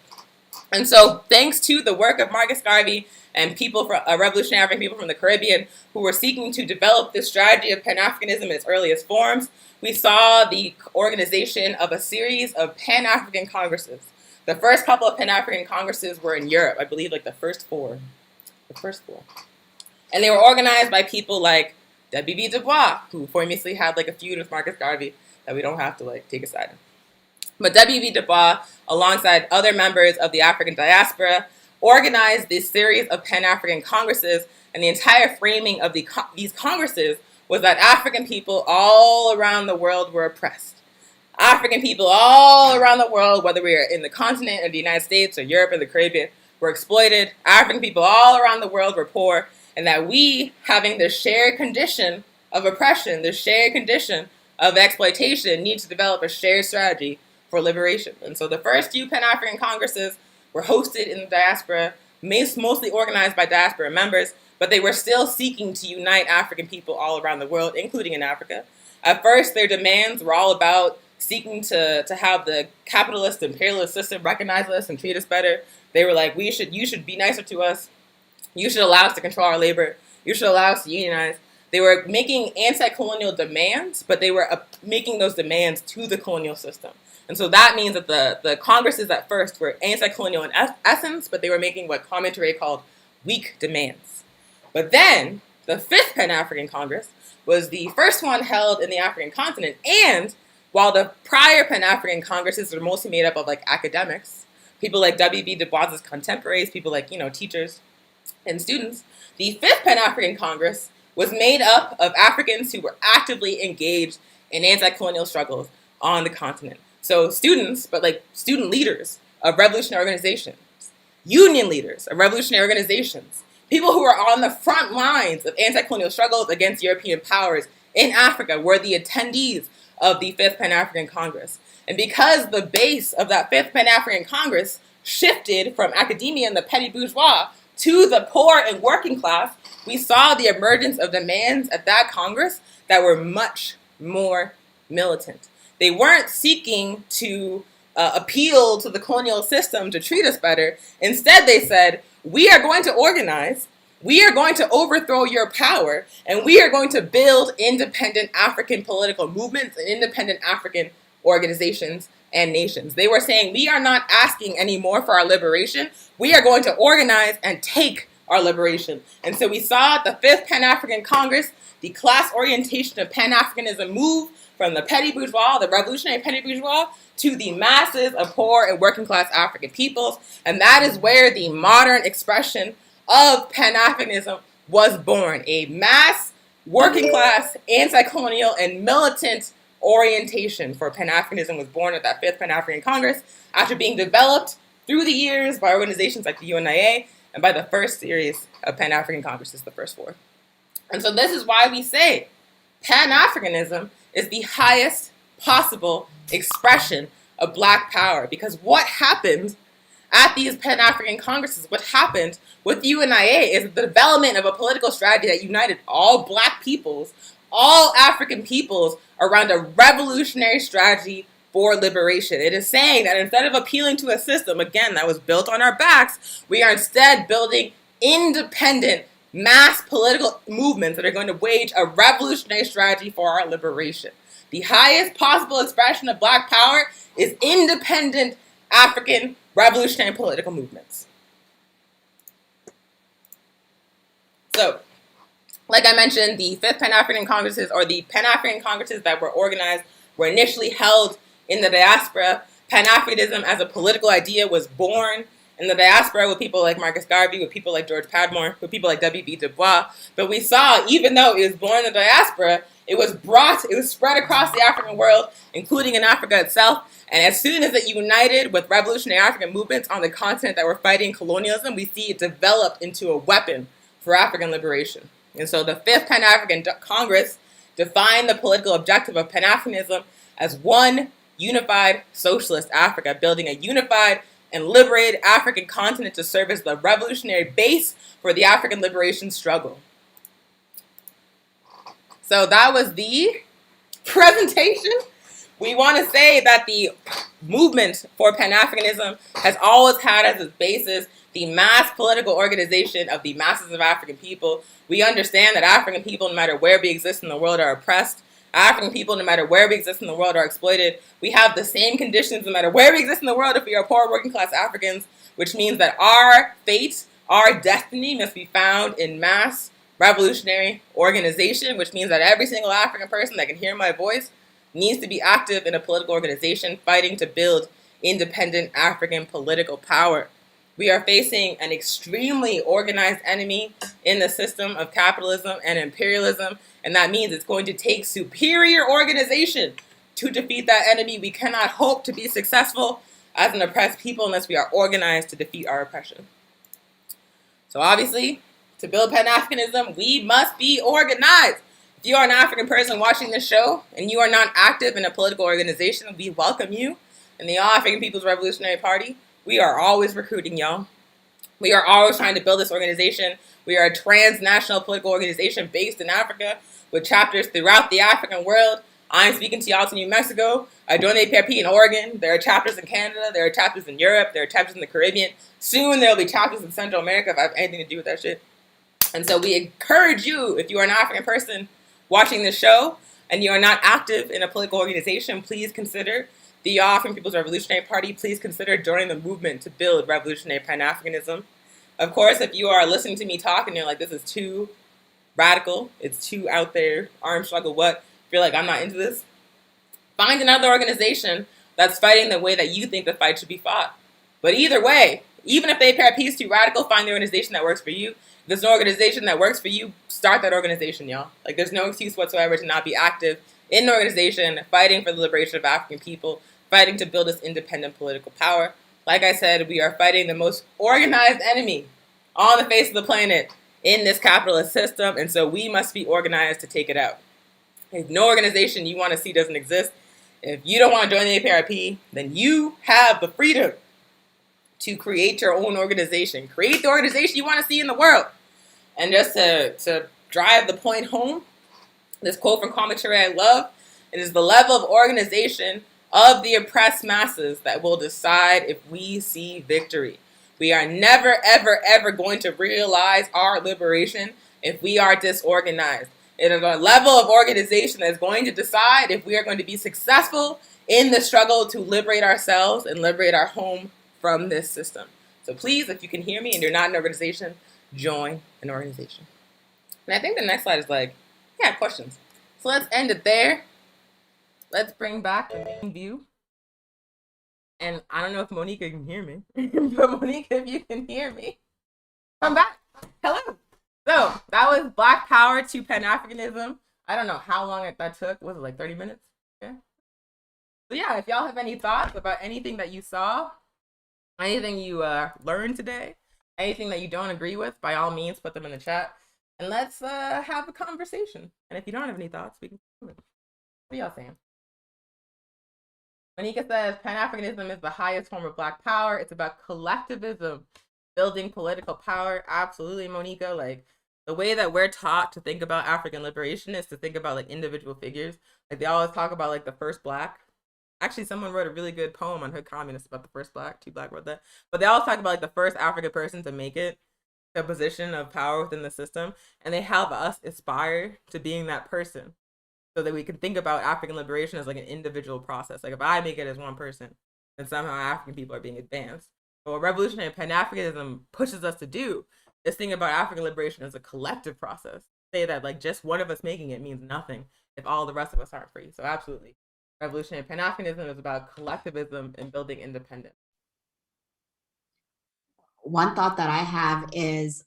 Speaker 3: And so thanks to the work of Marcus Garvey and revolutionary African people from the Caribbean who were seeking to develop this strategy of Pan-Africanism in its earliest forms, we saw the organization of a series of Pan-African Congresses. The first couple of Pan-African Congresses were in Europe, I believe, like the first four. And they were organized by people like W.B. Du Bois, who famously had like a feud with Marcus Garvey that we don't have to like take aside. But W.B. Du Bois, alongside other members of the African diaspora, organized this series of Pan-African Congresses, and the entire framing of these Congresses was that African people all around the world were oppressed. African people all around the world, whether we are in the continent of the United States or Europe or the Caribbean, were exploited. African people all around the world were poor, and that we, having the shared condition of oppression, the shared condition of exploitation, need to develop a shared strategy for liberation. And so the first few Pan-African Congresses were hosted in the diaspora, mostly organized by diaspora members, but they were still seeking to unite African people all around the world, including in Africa. At first, their demands were all about seeking to have the capitalist imperialist system recognize us and treat us better. They were like, you should be nicer to us. You should allow us to control our labor. You should allow us to unionize. They were making anti-colonial demands, but they were making those demands to the colonial system. And so that means that the Congresses at first were anti-colonial in essence, but they were making what commentary called weak demands. But then, the fifth Pan-African Congress was the first one held in the African continent, and while the prior Pan-African Congresses were mostly made up of like academics, people like W.B. Du Bois's contemporaries, people like, teachers and students, the fifth Pan-African Congress was made up of Africans who were actively engaged in anti-colonial struggles on the continent. So students, but like student leaders of revolutionary organizations, union leaders of revolutionary organizations, people who are on the front lines of anti-colonial struggles against European powers in Africa were the attendees of the fifth Pan-African Congress. And because the base of that fifth Pan-African Congress shifted from academia and the petty bourgeois to the poor and working class, we saw the emergence of demands at that Congress that were much more militant. They weren't seeking to appeal to the colonial system to treat us better. Instead, they said, we are going to organize, we are going to overthrow your power, and we are going to build independent African political movements and independent African organizations and nations. They were saying, we are not asking anymore for our liberation. We are going to organize and take our liberation. And so we saw at the fifth Pan-African Congress, the class orientation of Pan-Africanism move from the petty bourgeois, the revolutionary petty bourgeois, to the masses of poor and working class African peoples. And that is where the modern expression of Pan-Africanism was born. A mass, working class, anti-colonial, and militant orientation for Pan-Africanism was born at that fifth Pan-African Congress after being developed through the years by organizations like the UNIA and by the first series of Pan-African Congresses, the first four. And so this is why we say Pan-Africanism is the highest possible expression of Black power. Because what happened at these Pan-African Congresses, what happened with the UNIA is the development of a political strategy that united all Black peoples, all African peoples, around a revolutionary strategy for liberation. It is saying that instead of appealing to a system, again, that was built on our backs, we are instead building independent mass political movements that are going to wage a revolutionary strategy for our liberation. The highest possible expression of Black power is independent African revolutionary political movements. So, like I mentioned, the fifth Pan-African Congresses, or the Pan-African Congresses that were organized, were initially held in the diaspora. Pan-Africanism as a political idea was born in the diaspora with people like Marcus Garvey, with people like George Padmore, with people like W.B. Du Bois. But we saw, even though it was born in the diaspora, it was spread across the African world, including in Africa itself. And as soon as it united with revolutionary African movements on the continent that were fighting colonialism, we see it developed into a weapon for African liberation. And so the fifth Pan-African Congress defined the political objective of Pan-Africanism as one unified socialist Africa, building a unified and liberated African continent to serve as the revolutionary base for the African liberation struggle. So that was the presentation. we want to say that the movement for Pan-Africanism has always had as its basis the mass political organization of the masses of African people. We understand that African people, no matter where we exist in the world, are oppressed. African people, no matter where we exist in the world, are exploited. We have the same conditions no matter where we exist in the world if we are poor working class Africans, which means that our fate, our destiny must be found in mass revolutionary organization, which means that every single African person that can hear my voice needs to be active in a political organization fighting to build independent African political power. We are facing an extremely organized enemy in the system of capitalism and imperialism, and that means it's going to take superior organization to defeat that enemy. We cannot hope to be successful as an oppressed people unless we are organized to defeat our oppression. So obviously, to build Pan-Africanism, we must be organized. If you are an African person watching this show and you are not active in a political organization, we welcome you. In the All African People's Revolutionary Party, we are always recruiting y'all. We are always trying to build this organization. We are a transnational political organization based in Africa with chapters throughout the African world. I'm speaking to y'all to New Mexico. I joined the APRP in Oregon. There are chapters in Canada. There are chapters in Europe. There are chapters in the Caribbean. Soon there will be chapters in Central America if I have anything to do with that shit. And so we encourage you, if you are an African person watching this show and you are not active in a political organization, please consider the African People's Revolutionary Party. Please consider joining the movement to build revolutionary Pan-Africanism. Of course, if you are listening to me talk and you're like, this is too radical, it's too out there, arm struggle, what? Feel like I'm not into this, find another organization that's fighting the way that you think the fight should be fought. But either way, even if the APRP is too radical, find the organization that works for you. If there's an organization that works for you, start that organization, y'all. Like, there's no excuse whatsoever to not be active in an organization fighting for the liberation of African people, fighting to build this independent political power. Like I said, we are fighting the most organized enemy on the face of the planet in this capitalist system, and so we must be organized to take it out. If no organization you want to see doesn't exist, if you don't want to join the APRP, then you have the freedom to create your own organization. Create the organization you want to see in the world. And just to drive the point home, this quote from commentary I love, it is the level of organization of the oppressed masses that will decide if we see victory. We are never, ever, ever going to realize our liberation if we are disorganized. It is a level of organization that is going to decide if we are going to be successful in the struggle to liberate ourselves and liberate our home from this system. So please, if you can hear me and you're not in an organization, join an organization. And I think the next slide is like, yeah, questions. So let's end it there. Let's bring back the main view. And I don't know if Monica can hear me, but Monica, if you can hear me, come back. Hello. So that was Black Power to Pan-Africanism. I don't know how long that took. Was it like 30 minutes? Okay. So yeah, if y'all have any thoughts about anything that you saw, anything you learned today, anything that you don't agree with, by all means, put them in the chat. And let's have a conversation. And if you don't have any thoughts, we can do it. What are y'all saying? Monica says, Pan-Africanism is the highest form of Black power. It's about collectivism, building political power. Absolutely, Monica. Like, the way that we're taught to think about African liberation is to think about, like, individual figures. Like, they always talk about, like, the first Black. Actually, someone wrote a really good poem on Hood Communist about the first Black. Two Black wrote that. But they always talk about, like, the first African person to make it to a position of power within the system. And they have us aspire to being that person, so that we can think about African liberation as like an individual process. Like, if I make it as one person, then somehow African people are being advanced. But what revolutionary Pan-Africanism pushes us to do is think about African liberation as a collective process. Say that like just one of us making it means nothing if all the rest of us aren't free. So absolutely, revolutionary Pan-Africanism is about collectivism and building independence.
Speaker 1: One thought that I have is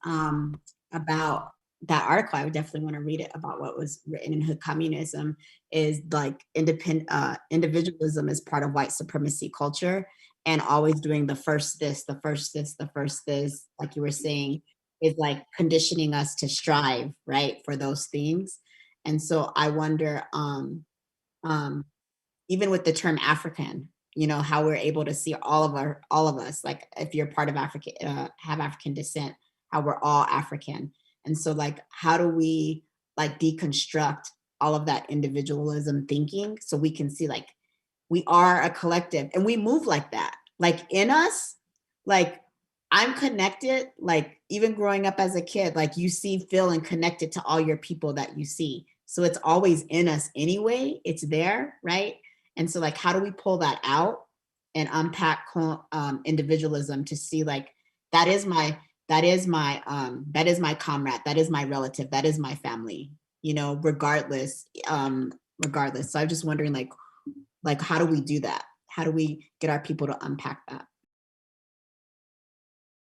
Speaker 1: about that article. I would definitely want to read it, about what was written in Hood Communism, is like individualism is part of white supremacy culture, and always doing the first this, the first this, the first this, like you were saying, is like conditioning us to strive, right, for those things. And so I wonder, even with the term African, you know, how we're able to see all of us, like if you're part of Africa, have African descent, how we're all African. And so like, how do we like deconstruct all of that individualism thinking so we can see like We are a collective, and we move like that. Like in us, like I'm connected, like even growing up as a kid, like you see, feel, and connected to all your people that you see. So it's always in us anyway. It's there, right? And so, like, how do we pull that out and unpack individualism to see, like, that is my that is my comrade, that is my relative, that is my family, you know, regardless. So I'm just wondering, like how do we do that? How do we get our people to unpack that?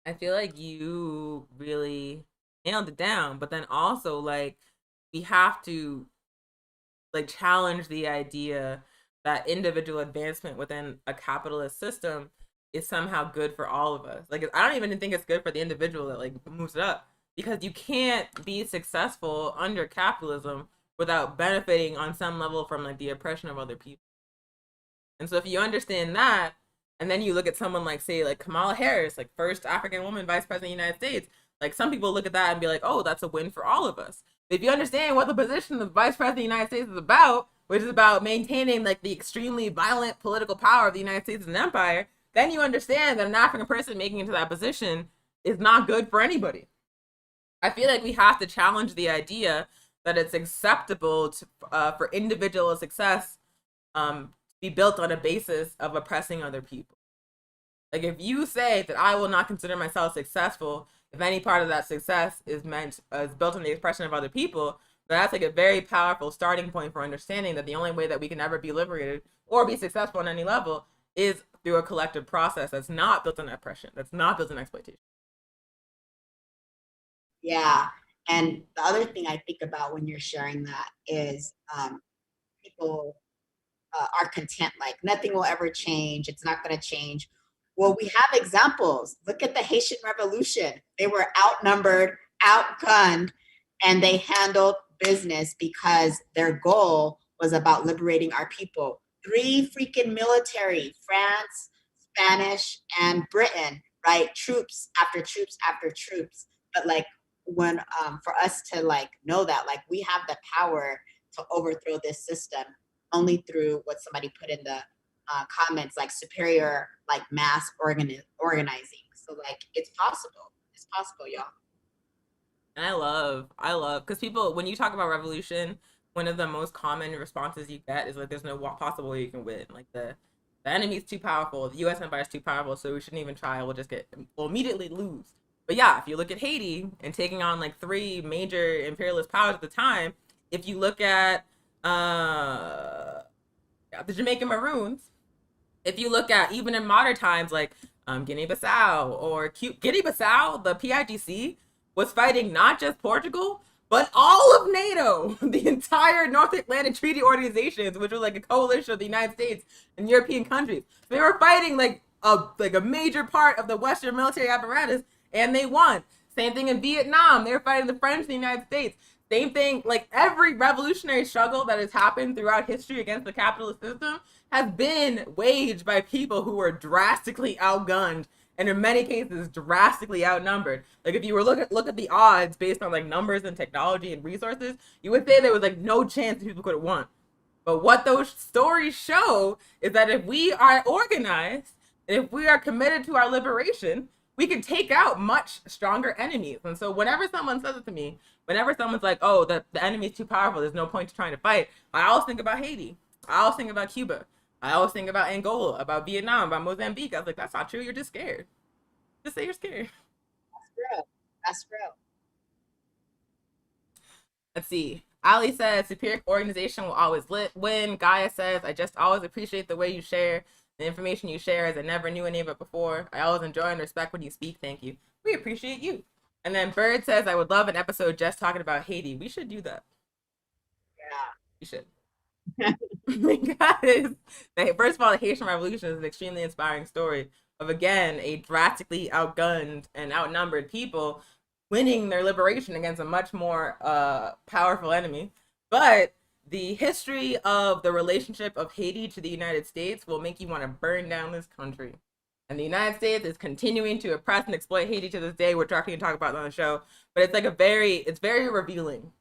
Speaker 3: I feel like you really nailed it down, but then also like we have to like challenge the idea that individual advancement within a capitalist system is somehow good for all of us. Like I don't even think it's good for the individual that like moves it up, because you can't be successful under capitalism without benefiting on some level from like the oppression of other people. And so if you understand that, and then you look at someone like, say, like Kamala Harris, like first African woman vice president of the United States, like some people look at that and be like, oh, that's a win for all of us. But if you understand what the position of the vice president of the United States is about, which is about maintaining like the extremely violent political power of the United States as an empire, then you understand that an African person making it to that position is not good for anybody. I feel like we have to challenge the idea that it's acceptable to, for individual success be built on a basis of oppressing other people. Like if you say that I will not consider myself successful if any part of that success is built on the oppression of other people, that's like a very powerful starting point for understanding that the only way that we can ever be liberated or be successful on any level is through a collective process that's not built on oppression, that's not built on exploitation.
Speaker 1: Yeah. And the other thing I think about when you're sharing that is people are content, like nothing will ever change. It's not going to change. Well, we have examples. Look at the Haitian Revolution. They were outnumbered, outgunned, and they handled business because their goal was about liberating our people. 3 freaking military, France, Spanish, and Britain, right? Troops after troops after troops. But like when for us to like know that, like we have the power to overthrow this system only through what somebody put in the comments, like superior, like mass organizing. So like it's possible, y'all.
Speaker 3: And I love, because people, when you talk about revolution, one of the most common responses you get is like, there's no possible way you can win. Like the enemy's too powerful, the U.S. empire is too powerful, so we shouldn't even try. We'll immediately lose. But yeah, if you look at Haiti and taking on like 3 major imperialist powers at the time, if you look at the Jamaican Maroons, if you look at even in modern times, like Guinea-Bissau or Guinea-Bissau, the PIGC was fighting not just Portugal, but all of NATO, the entire North Atlantic Treaty Organizations, which was like a coalition of the United States and European countries. They were fighting like a major part of the Western military apparatus, and they won. Same thing in Vietnam. They were fighting the French and the United States. Same thing, like every revolutionary struggle that has happened throughout history against the capitalist system has been waged by people who were drastically outgunned and in many cases drastically outnumbered. Like if you were look at the odds based on like numbers and technology and resources, you would say there was like no chance that people could have won. But what those stories show is that if we are organized, and if we are committed to our liberation, we can take out much stronger enemies. And so whenever someone says it to me, whenever someone's like, oh, the enemy is too powerful, there's no point to trying to fight, I always think about Haiti. I always think about Cuba. I always think about Angola, about Vietnam, about Mozambique. I was like, that's not true. You're just scared. Just say you're scared.
Speaker 1: That's real. That's real.
Speaker 3: Let's see. Ali says, superior organization will always win. Gaia says, I just always appreciate the way you share the information you share, as I never knew any of it before. I always enjoy and respect when you speak. Thank you. We appreciate you. And then Bird says, I would love an episode just talking about Haiti. We should do that.
Speaker 1: Yeah.
Speaker 3: We should. Because, first of all, the Haitian Revolution is an extremely inspiring story of, again, a drastically outgunned and outnumbered people winning their liberation against a much more powerful enemy. But the history of the relationship of Haiti to the United States will make you want to burn down this country. And the United States is continuing to oppress and exploit Haiti to this day. We're trying to talk about it on the show, but it's like it's very revealing.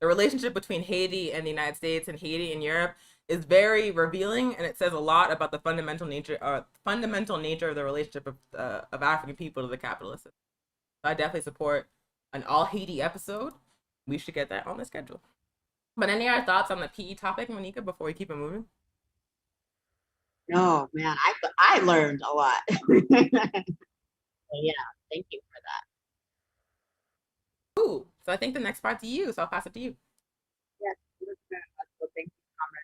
Speaker 3: The relationship between Haiti and the United States and Haiti and Europe is very revealing, and it says a lot about the fundamental nature of the relationship of African people to the capitalist system. So I definitely support an all Haiti episode. We should get that on the schedule. But any other thoughts on the PE topic, Monica, before we keep it moving?
Speaker 1: No, man, I learned a lot. So yeah, thank you for that.
Speaker 3: Ooh, so I think the next part's you, so I'll pass it to you.
Speaker 1: Yes, so thank you, Comrade.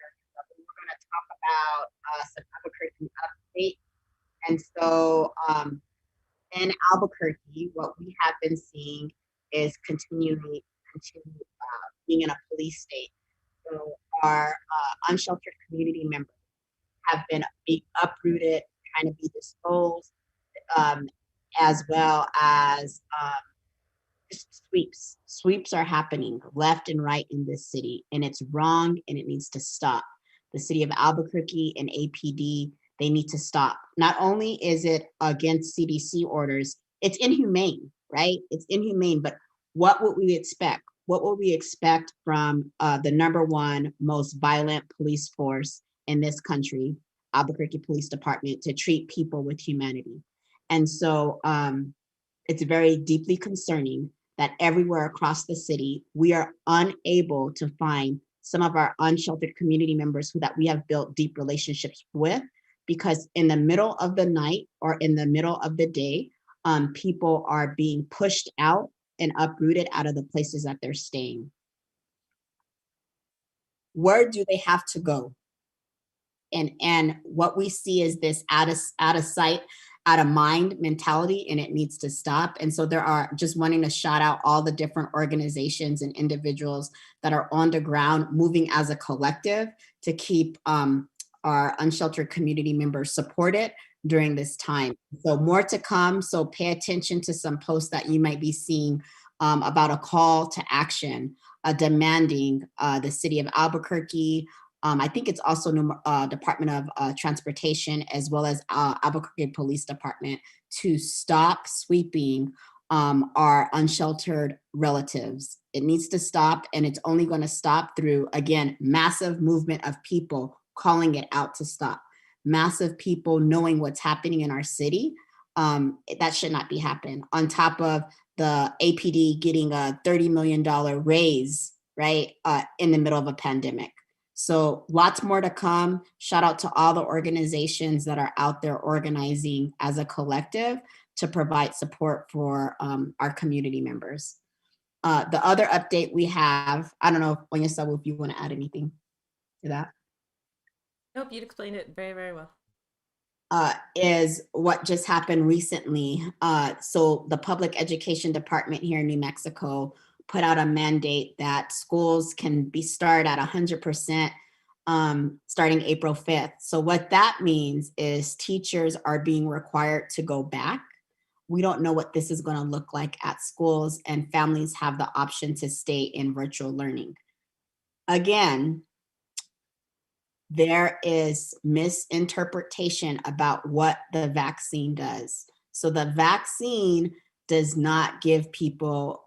Speaker 1: We're going to talk about some Albuquerque update. And so in Albuquerque, what we have been seeing is continue being in a police state. So our unsheltered community members have been being uprooted, trying to be disposed, as well as sweeps. Sweeps are happening left and right in this city, and it's wrong and it needs to stop. The city of Albuquerque and APD, they need to stop. Not only is it against CDC orders, it's inhumane, right? It's inhumane, but what would we expect? What would we expect from the number one most violent police force in this country, Albuquerque Police Department, to treat people with humanity? And so it's very deeply concerning that everywhere across the city, we are unable to find some of our unsheltered community members that we have built deep relationships with, because in the middle of the night or in the middle of the day, people are being pushed out and uprooted out of the places that they're staying. Where do they have to go? And what we see is this out of sight, out of mind mentality, and it needs to stop. And so there are, just wanting to shout out all the different organizations and individuals that are on the ground moving as a collective to keep our unsheltered community members supported during this time. So more to come. So pay attention to some posts that you might be seeing about a call to action, demanding the city of Albuquerque, I think it's also Department of Transportation, as well as Albuquerque Police Department, to stop sweeping our unsheltered relatives. It needs to stop, and it's only going to stop through, again, massive movement of people calling it out to stop. Massive people knowing what's happening in our city. That should not be happening. On top of the APD getting a $30 million raise, right, in the middle of a pandemic. So lots more to come. Shout out to all the organizations that are out there organizing as a collective to provide support for our community members. The other update we have, I don't know, Onyesawu, if you want to add anything to that.
Speaker 3: Nope, you'd explained it very, very well.
Speaker 1: Is what just happened recently. So the public education department here in New Mexico put out a mandate that schools can be started at 100% starting April 5th. So what that means is teachers are being required to go back. We don't know what this is going to look like at schools, and families have the option to stay in virtual learning. Again, there is misinterpretation about what the vaccine does. So the vaccine does not give people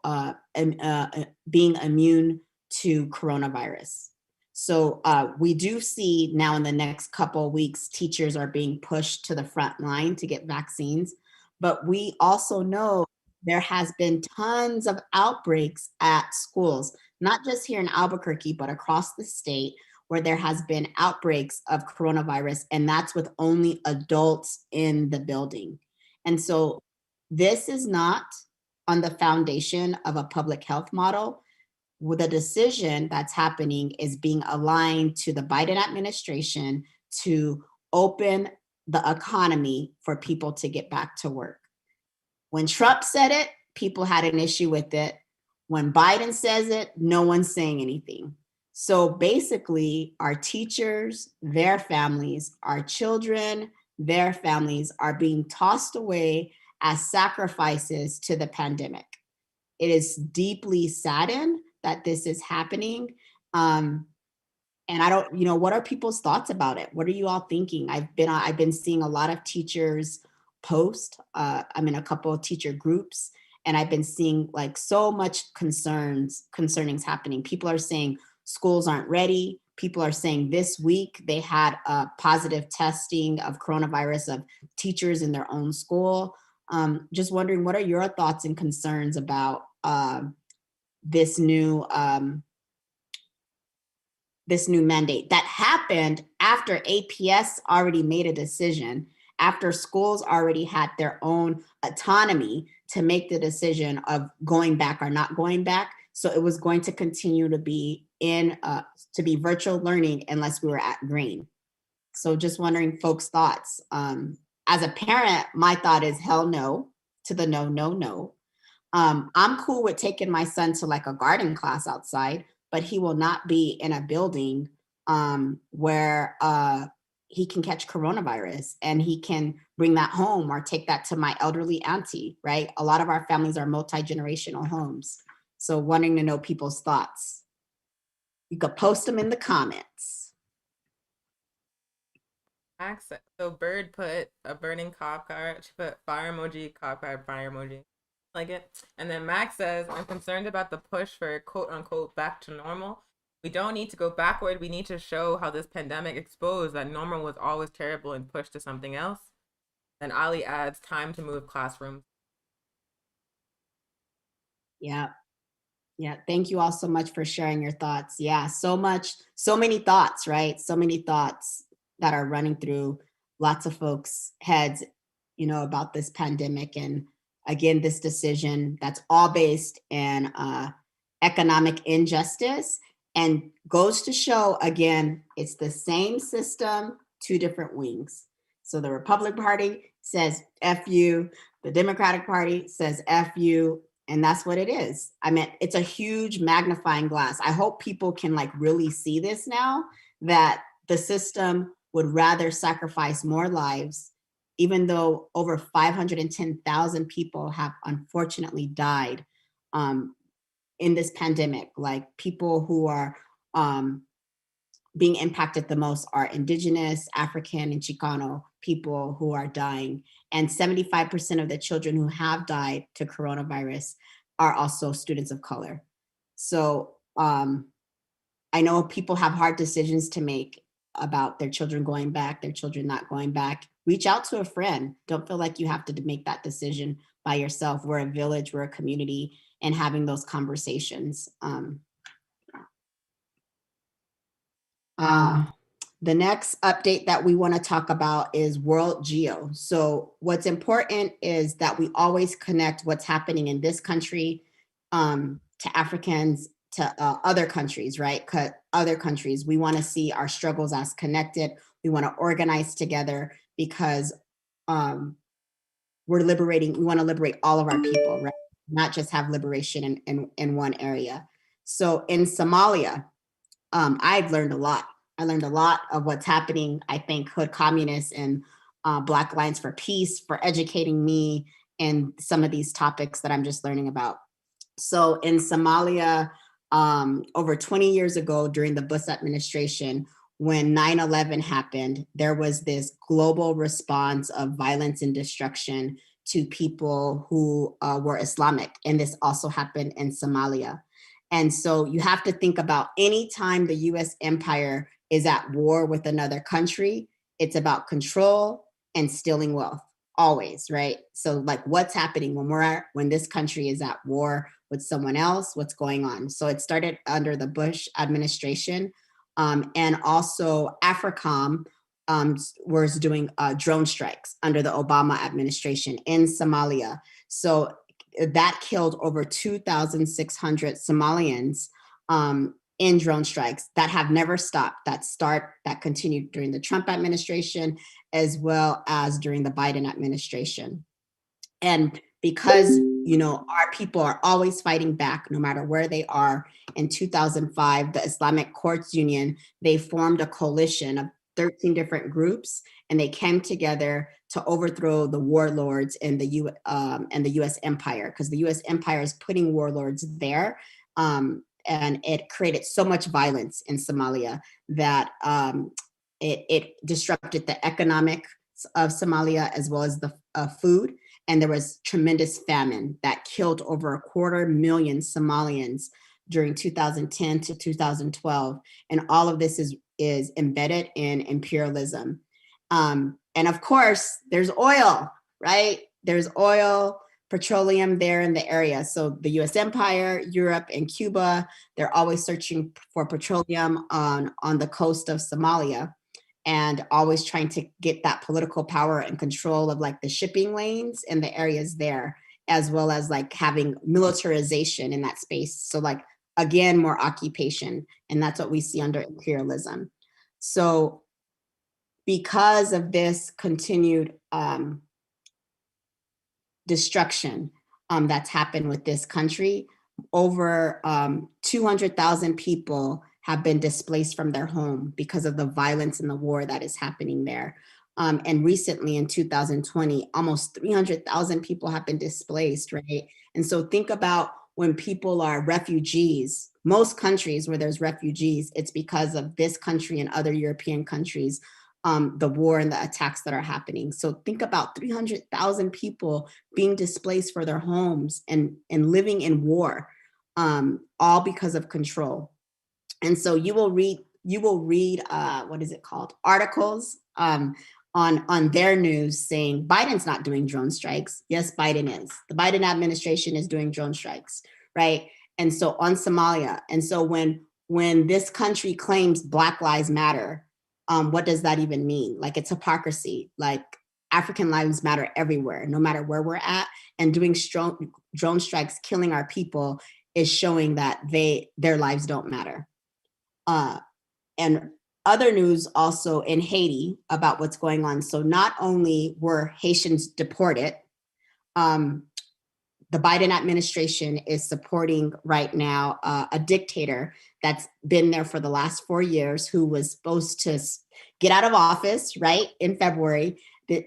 Speaker 1: being immune to coronavirus. So we do see now in the next couple of weeks, teachers are being pushed to the front line to get vaccines. But we also know there has been tons of outbreaks at schools, not just here in Albuquerque, but across the state, where there has been outbreaks of coronavirus, and that's with only adults in the building. And so this is not on the foundation of a public health model. The decision that's happening is being aligned to the Biden administration to open the economy for people to get back to work. When Trump said it, people had an issue with it. When Biden says it, no one's saying anything. So basically, our teachers, their families, our children, their families are being tossed away as sacrifices to the pandemic. It is deeply saddened that this is happening. And I don't, what are people's thoughts about it? What are you all thinking? I've been seeing a lot of teachers post. I'm in a couple of teacher groups, and I've been seeing like so much concernings happening. People are saying schools aren't ready. people are saying this week they had a positive testing of coronavirus of teachers in their own school. Just wondering, what are your thoughts and concerns about this new mandate that happened after APS already made a decision, after schools already had their own autonomy to make the decision of going back or not going back. So it was going to continue to be to be virtual learning unless we were at green. So just wondering folks' thoughts. As a parent, my thought is hell no to the no, no, no. I'm cool with taking my son to like a garden class outside, but he will not be in a building where he can catch coronavirus and he can bring that home or take that to my elderly auntie, right? A lot of our families are multi-generational homes. So wanting to know people's thoughts. You could post them in the comments.
Speaker 3: Max, so Bird put a burning cop car. She put fire emoji, cop car, fire emoji. Like it. And then Max says, I'm concerned about the push for quote unquote back to normal. We don't need to go backward. We need to show how this pandemic exposed that normal was always terrible and pushed to something else. Then Ali adds, time to move classrooms.
Speaker 1: Yeah. Yeah. Thank you all so much for sharing your thoughts. Yeah. So many thoughts, right? So many thoughts that are running through lots of folks' heads, about this pandemic. And again, this decision that's all based in economic injustice and goes to show, again, it's the same system, two different wings. So the Republican Party says F you, the Democratic Party says F you, and that's what it is. I mean, it's a huge magnifying glass. I hope people can really see this now, that the system would rather sacrifice more lives, even though over 510,000 people have unfortunately died in this pandemic. Like, people who are being impacted the most are Indigenous, African, and Chicano people who are dying. And 75% of the children who have died to coronavirus are also students of color. So I know people have hard decisions to make about their children going back, their children not going back. Reach out to a friend. Don't feel like you have to make that decision by yourself. We're a village, we're a community, and having those conversations. The next update that we want to talk about is World Geo. So what's important is that we always connect what's happening in this country to Africans, to other countries, right? Other countries, we want to see our struggles as connected. We want to organize together because we want to liberate all of our people, right? Not just have liberation in one area. So in Somalia, I've learned a lot. I learned a lot of what's happening. I thank Hood Communists and Black Alliance for Peace for educating me in some of these topics that I'm just learning about. So in Somalia, over 20 years ago, during the Bush administration, when 9/11 happened, there was this global response of violence and destruction to people who were Islamic. And this also happened in Somalia. And so you have to think about any time the US empire is at war with another country, it's about control and stealing wealth, always, right? So what's happening when this country is at war with someone else, what's going on? So it started under the Bush administration, and also AFRICOM was doing drone strikes under the Obama administration in Somalia. So that killed over 2,600 Somalians in drone strikes that have never stopped, that continued during the Trump administration, as well as during the Biden administration. And because, our people are always fighting back, no matter where they are, in 2005, the Islamic Courts Union, they formed a coalition of 13 different groups, and they came together to overthrow the warlords in the U.S. empire, because the U.S. empire is putting warlords there. And it created so much violence in Somalia that it disrupted the economics of Somalia, as well as the food. And there was tremendous famine that killed over 250,000 Somalians during 2010 to 2012. And all of this is embedded in imperialism. And of course, there's oil, right? There's oil, petroleum there in the area. So the US empire, Europe, and Cuba, they're always searching for petroleum on the coast of Somalia, and always trying to get that political power and control of like the shipping lanes and the areas there, as well as like having militarization in that space. So like, again, more occupation. And that's what we see under imperialism. So because of this continued destruction that's happened with this country, over 200,000 people have been displaced from their home because of the violence and the war that is happening there. And recently in 2020, almost 300,000 people have been displaced, right? And so think about when people are refugees, most countries where there's refugees, it's because of this country and other European countries, the war and the attacks that are happening. So think about 300,000 people being displaced for their homes and living in war, all because of control. And so you will read what is it called? Articles on their news saying Biden's not doing drone strikes. Yes, Biden is. The Biden administration is doing drone strikes, right? And so on Somalia. And so when this country claims Black Lives Matter, what does that even mean? Like, it's hypocrisy. Like, African lives matter everywhere, no matter where we're at. And doing drone strikes, killing our people, is showing that their lives don't matter. And other news also in Haiti about what's going on. So not only were Haitians deported, the Biden administration is supporting right now a dictator that's been there for the last 4 years, who was supposed to get out of office, right, in February,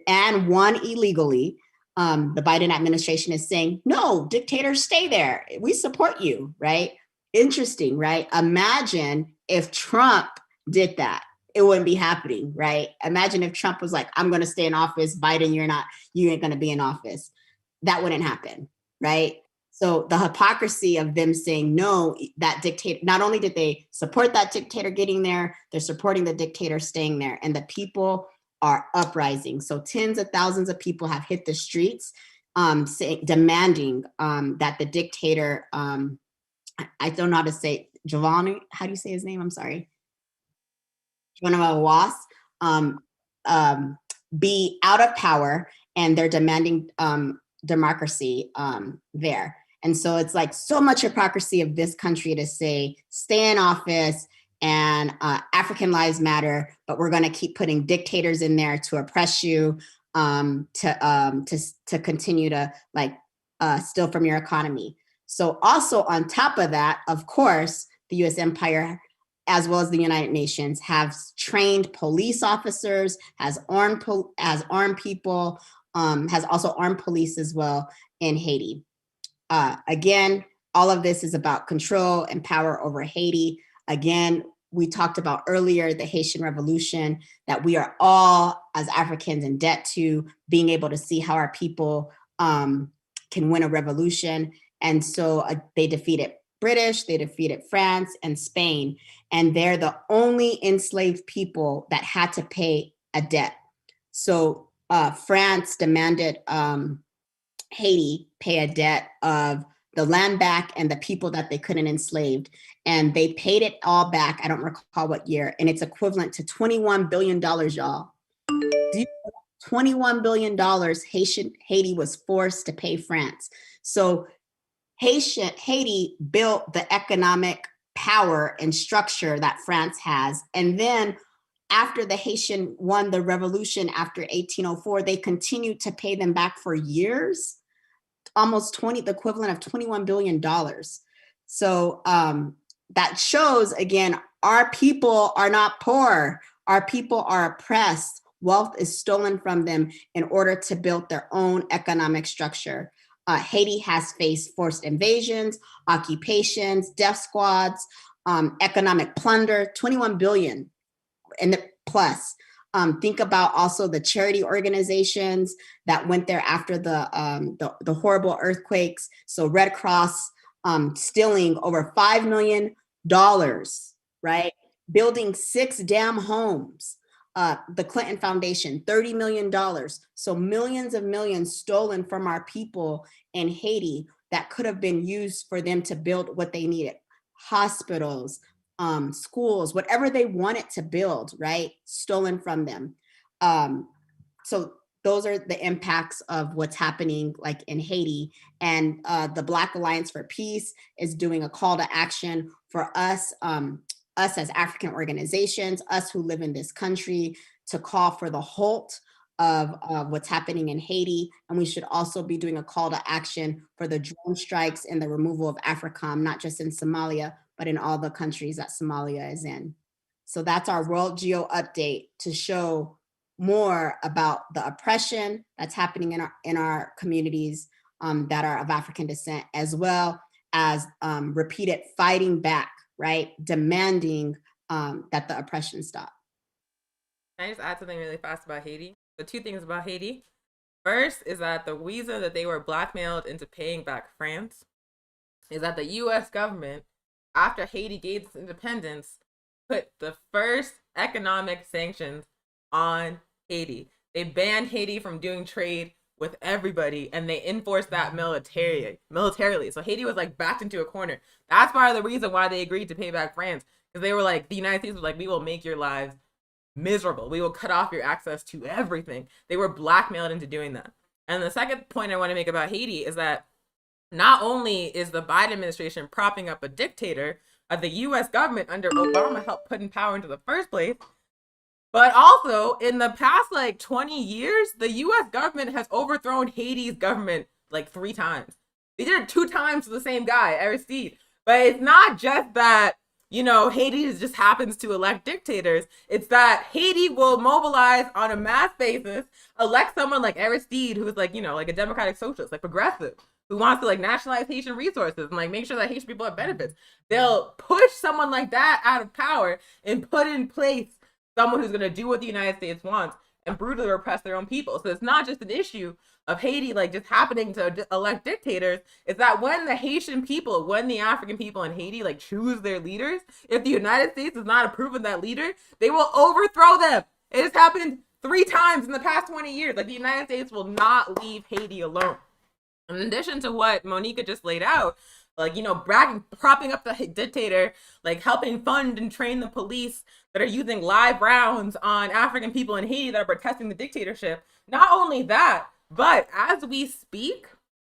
Speaker 1: and won illegally. The Biden administration is saying, no, dictators, stay there. We support you, right? Interesting, right? Imagine if Trump did that. It wouldn't be happening, right? Imagine if Trump was like, I'm going to stay in office. Biden, you ain't going to be in office. That wouldn't happen, right? So the hypocrisy of them saying no, that dictator, not only did they support that dictator getting there, they're supporting the dictator staying there, and the people are uprising. So tens of thousands of people have hit the streets, demanding that the dictator, I don't know how to say, Giovanni, how do you say his name? I'm sorry. Giovanni Was, be out of power, and they're demanding democracy there. And so it's like so much hypocrisy of this country to say, stay in office and African lives matter, but we're going to keep putting dictators in there to oppress you, to continue to like steal from your economy. So also on top of that, of course, the US empire, as well as the United Nations, have trained police officers, has armed people, has also armed police as well in Haiti. Again, all of this is about control and power over Haiti. Again, we talked about earlier the Haitian Revolution, that we are all as Africans in debt to being able to see how our people can win a revolution. And so they defeated British, they defeated France and Spain, and they're the only enslaved people that had to pay a debt. So France demanded Haiti pay a debt of the land back and the people that they couldn't enslave. And they paid it all back. I don't recall what year. And it's equivalent to $21 billion, y'all. $21 billion Haiti was forced to pay France. So Haiti built the economic power and structure that France has. And then after the Haitian won the revolution after 1804, they continued to pay them back for years, almost the equivalent of $21 billion. So that shows, again, our people are not poor. Our people are oppressed. Wealth is stolen from them in order to build their own economic structure. Haiti has faced forced invasions, occupations, death squads, economic plunder, 21 billion and plus. Think about also the charity organizations that went there after the horrible earthquakes. So Red Cross stealing over $5 million, right? Building 6 damn homes. The Clinton Foundation, $30 million. So millions of millions stolen from our people in Haiti that could have been used for them to build what they needed. Hospitals, schools, whatever they wanted to build, right? Stolen from them. So those are the impacts of what's happening like in Haiti. And the Black Alliance for Peace is doing a call to action for us as African organizations, us who live in this country, to call for the halt of what's happening in Haiti. And we should also be doing a call to action for the drone strikes and the removal of AFRICOM, not just in Somalia, but in all the countries that Somalia is in. So that's our World Geo Update to show more about the oppression that's happening in our communities that are of African descent, as well as repeated fighting back, right? Demanding that the oppression stop.
Speaker 3: Can I just add something really fast about Haiti? The 2 things about Haiti. First is that the reason that they were blackmailed into paying back France is that the US government, after Haiti gained its independence, put the first economic sanctions on Haiti. They banned Haiti from doing trade with everybody, and they enforced that militarily. So Haiti was like backed into a corner. That's part of the reason why they agreed to pay back France, because they were like, the United States was like, we will make your lives miserable. We will cut off your access to everything. They were blackmailed into doing that. And the second point I want to make about Haiti is that not only is the Biden administration propping up a dictator, the US government under Obama helped put in power into the first place, but also in the past like 20 years, the US government has overthrown Haiti's government like 3 times. They did it 2 times to the same guy, Aristide. But it's not just that, you know, Haiti just happens to elect dictators. It's that Haiti will mobilize on a mass basis, elect someone like Aristide, who's like, you know, like a democratic socialist, like progressive, who wants to like nationalize Haitian resources and like make sure that Haitian people have benefits. They'll push someone like that out of power and put in place someone who's going to do what the United States wants and brutally repress their own people. So it's not just an issue of Haiti like just happening to elect dictators. It's that when the Haitian people, when the African people in Haiti like choose their leaders, if the United States does not approve of that leader, they will overthrow them. It has happened 3 times in the past 20 years. Like the United States will not leave Haiti alone. In addition to what Monica just laid out, like, you know, propping up the dictator, like helping fund and train the police that are using live rounds on African people in Haiti that are protesting the dictatorship. Not only that, but as we speak,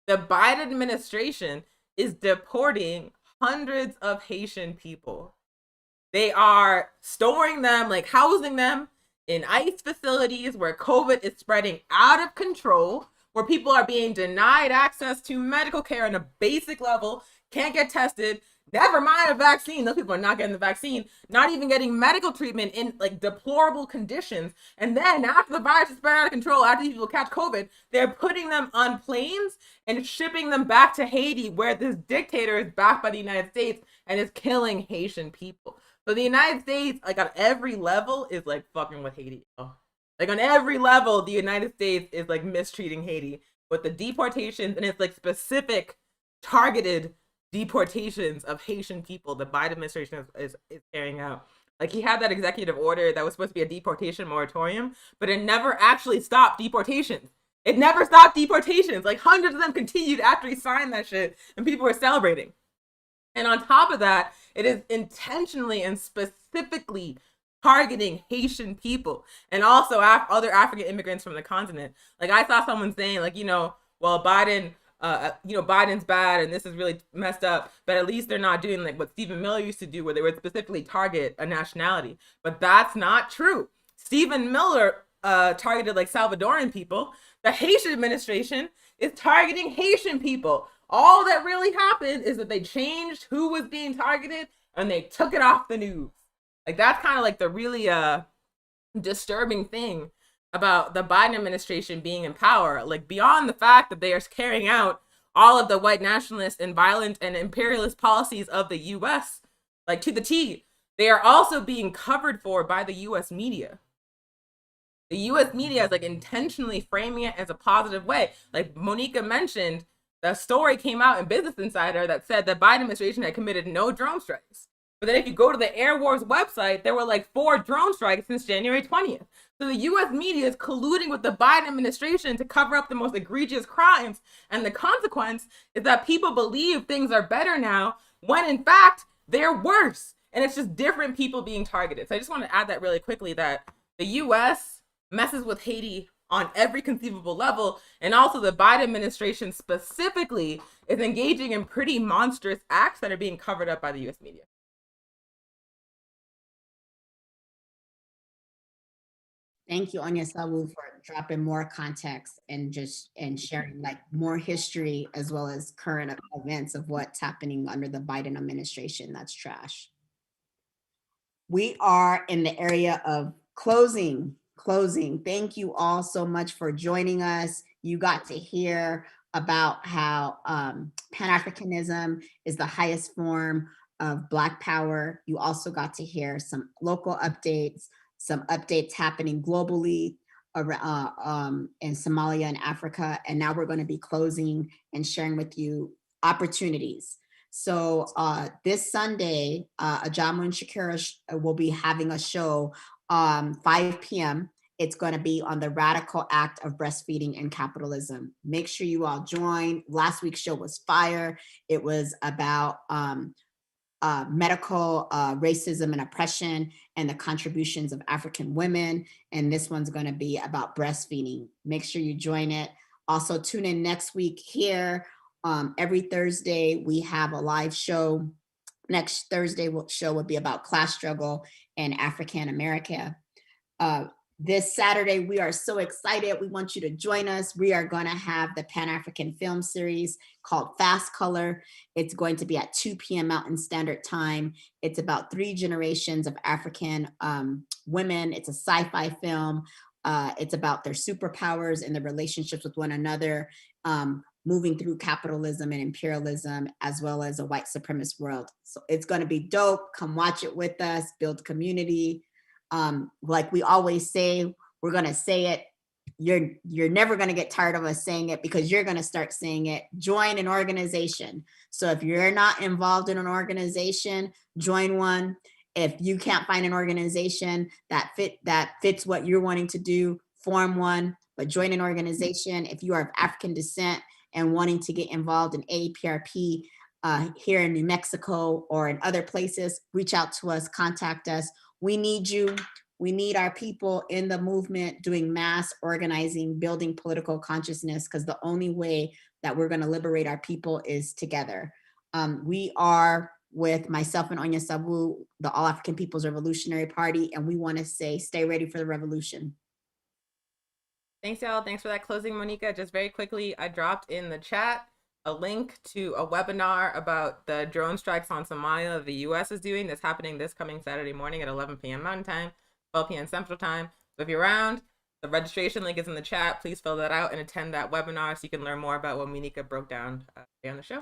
Speaker 3: the Biden administration is deporting hundreds of Haitian people. They are storing them, like housing them in ICE facilities where COVID is spreading out of control, where people are being denied access to medical care on a basic level, can't get tested, never mind a vaccine. Those people are not getting the vaccine, not even getting medical treatment in like deplorable conditions. And then after the virus is spread out of control, after these people catch COVID, they're putting them on planes and shipping them back to Haiti, where this dictator is backed by the United States and is killing Haitian people. So the United States, like on every level, is like fucking with Haiti. Oh. Like on every level, the United States is like mistreating Haiti with the deportations, and it's like specific targeted deportations of Haitian people the Biden administration is carrying out. Like he had that executive order that was supposed to be a deportation moratorium, but it never actually stopped deportations. It never stopped deportations. Like hundreds of them continued after he signed that shit, and people were celebrating. And on top of that, it is intentionally and specifically targeting Haitian people and also other African immigrants from the continent. Like I saw someone saying like, you know, well, Biden, Biden's bad and this is really messed up, but at least they're not doing like what Stephen Miller used to do, where they would specifically target a nationality. But that's not true. Stephen Miller targeted like Salvadoran people. The Haitian administration is targeting Haitian people. All that really happened is that they changed who was being targeted and they took it off the news. Like that's kind of like the really disturbing thing about the Biden administration being in power. Like beyond the fact that they are carrying out all of the white nationalist and violent and imperialist policies of the US, like to the T, they are also being covered for by the US media. The US media is like intentionally framing it as a positive way. Like Monica mentioned, the story came out in Business Insider that said the Biden administration had committed no drone strikes. But then if you go to the Air Wars website, there were like 4 drone strikes since January 20th. So the US media is colluding with the Biden administration to cover up the most egregious crimes. And the consequence is that people believe things are better now when in fact they're worse. And it's just different people being targeted. So I just want to add that really quickly, that the US messes with Haiti on every conceivable level. And also the Biden administration specifically is engaging in pretty monstrous acts that are being covered up by the US media.
Speaker 1: Thank you, Anya Sawu, for dropping more context and sharing like more history as well as current events of what's happening under the Biden administration. That's trash. We are in the area of closing. Thank you all so much for joining us. You got to hear about how Pan-Africanism is the highest form of Black power. You also got to hear some local updates, some updates happening globally in Somalia and Africa. And now we're going to be closing and sharing with you opportunities. So this Sunday, Ajamu and Shakira will be having a show 5 p.m. It's going to be on the radical act of breastfeeding and capitalism. Make sure you all join. Last week's show was fire. It was about medical racism and oppression and the contributions of African women. And this one's going to be about breastfeeding. Make sure you join it. Also tune in next week here. Every Thursday, we have a live show. Next Thursday show will be about class struggle in African America. This Saturday, we are so excited. We want you to join us. We are going to have the Pan-African film series called Fast Color. It's going to be at 2 p.m. Mountain Standard Time. It's about 3 generations of African women. It's a sci-fi film. It's about their superpowers and their relationships with one another, moving through capitalism and imperialism, as well as a white supremacist world. So it's going to be dope. Come watch it with us, build community. Like we always say, we're going to say it. You're never going to get tired of us saying it, because you're going to start saying it. Join an organization. So if you're not involved in an organization, join one. If you can't find an organization that fits what you're wanting to do, form one, but join an organization. If you are of African descent and wanting to get involved in AAPRP here in New Mexico or in other places, reach out to us, contact us. We need you. We need our people in the movement doing mass organizing, building political consciousness, because the only way that we're going to liberate our people is together. We are, with myself and Anya Sabu, the All African People's Revolutionary Party, and we want to say, stay ready for the revolution.
Speaker 3: Thanks, y'all. Thanks for that closing, Monica. Just very quickly, I dropped in the chat a link to a webinar about the drone strikes on Somalia the U.S. is doing. That's happening this coming Saturday morning at 11 p.m. Mountain Time, 12 p.m. Central Time. So if you're around, the registration link is in the chat. Please fill that out and attend that webinar so you can learn more about what Monica broke down on the show.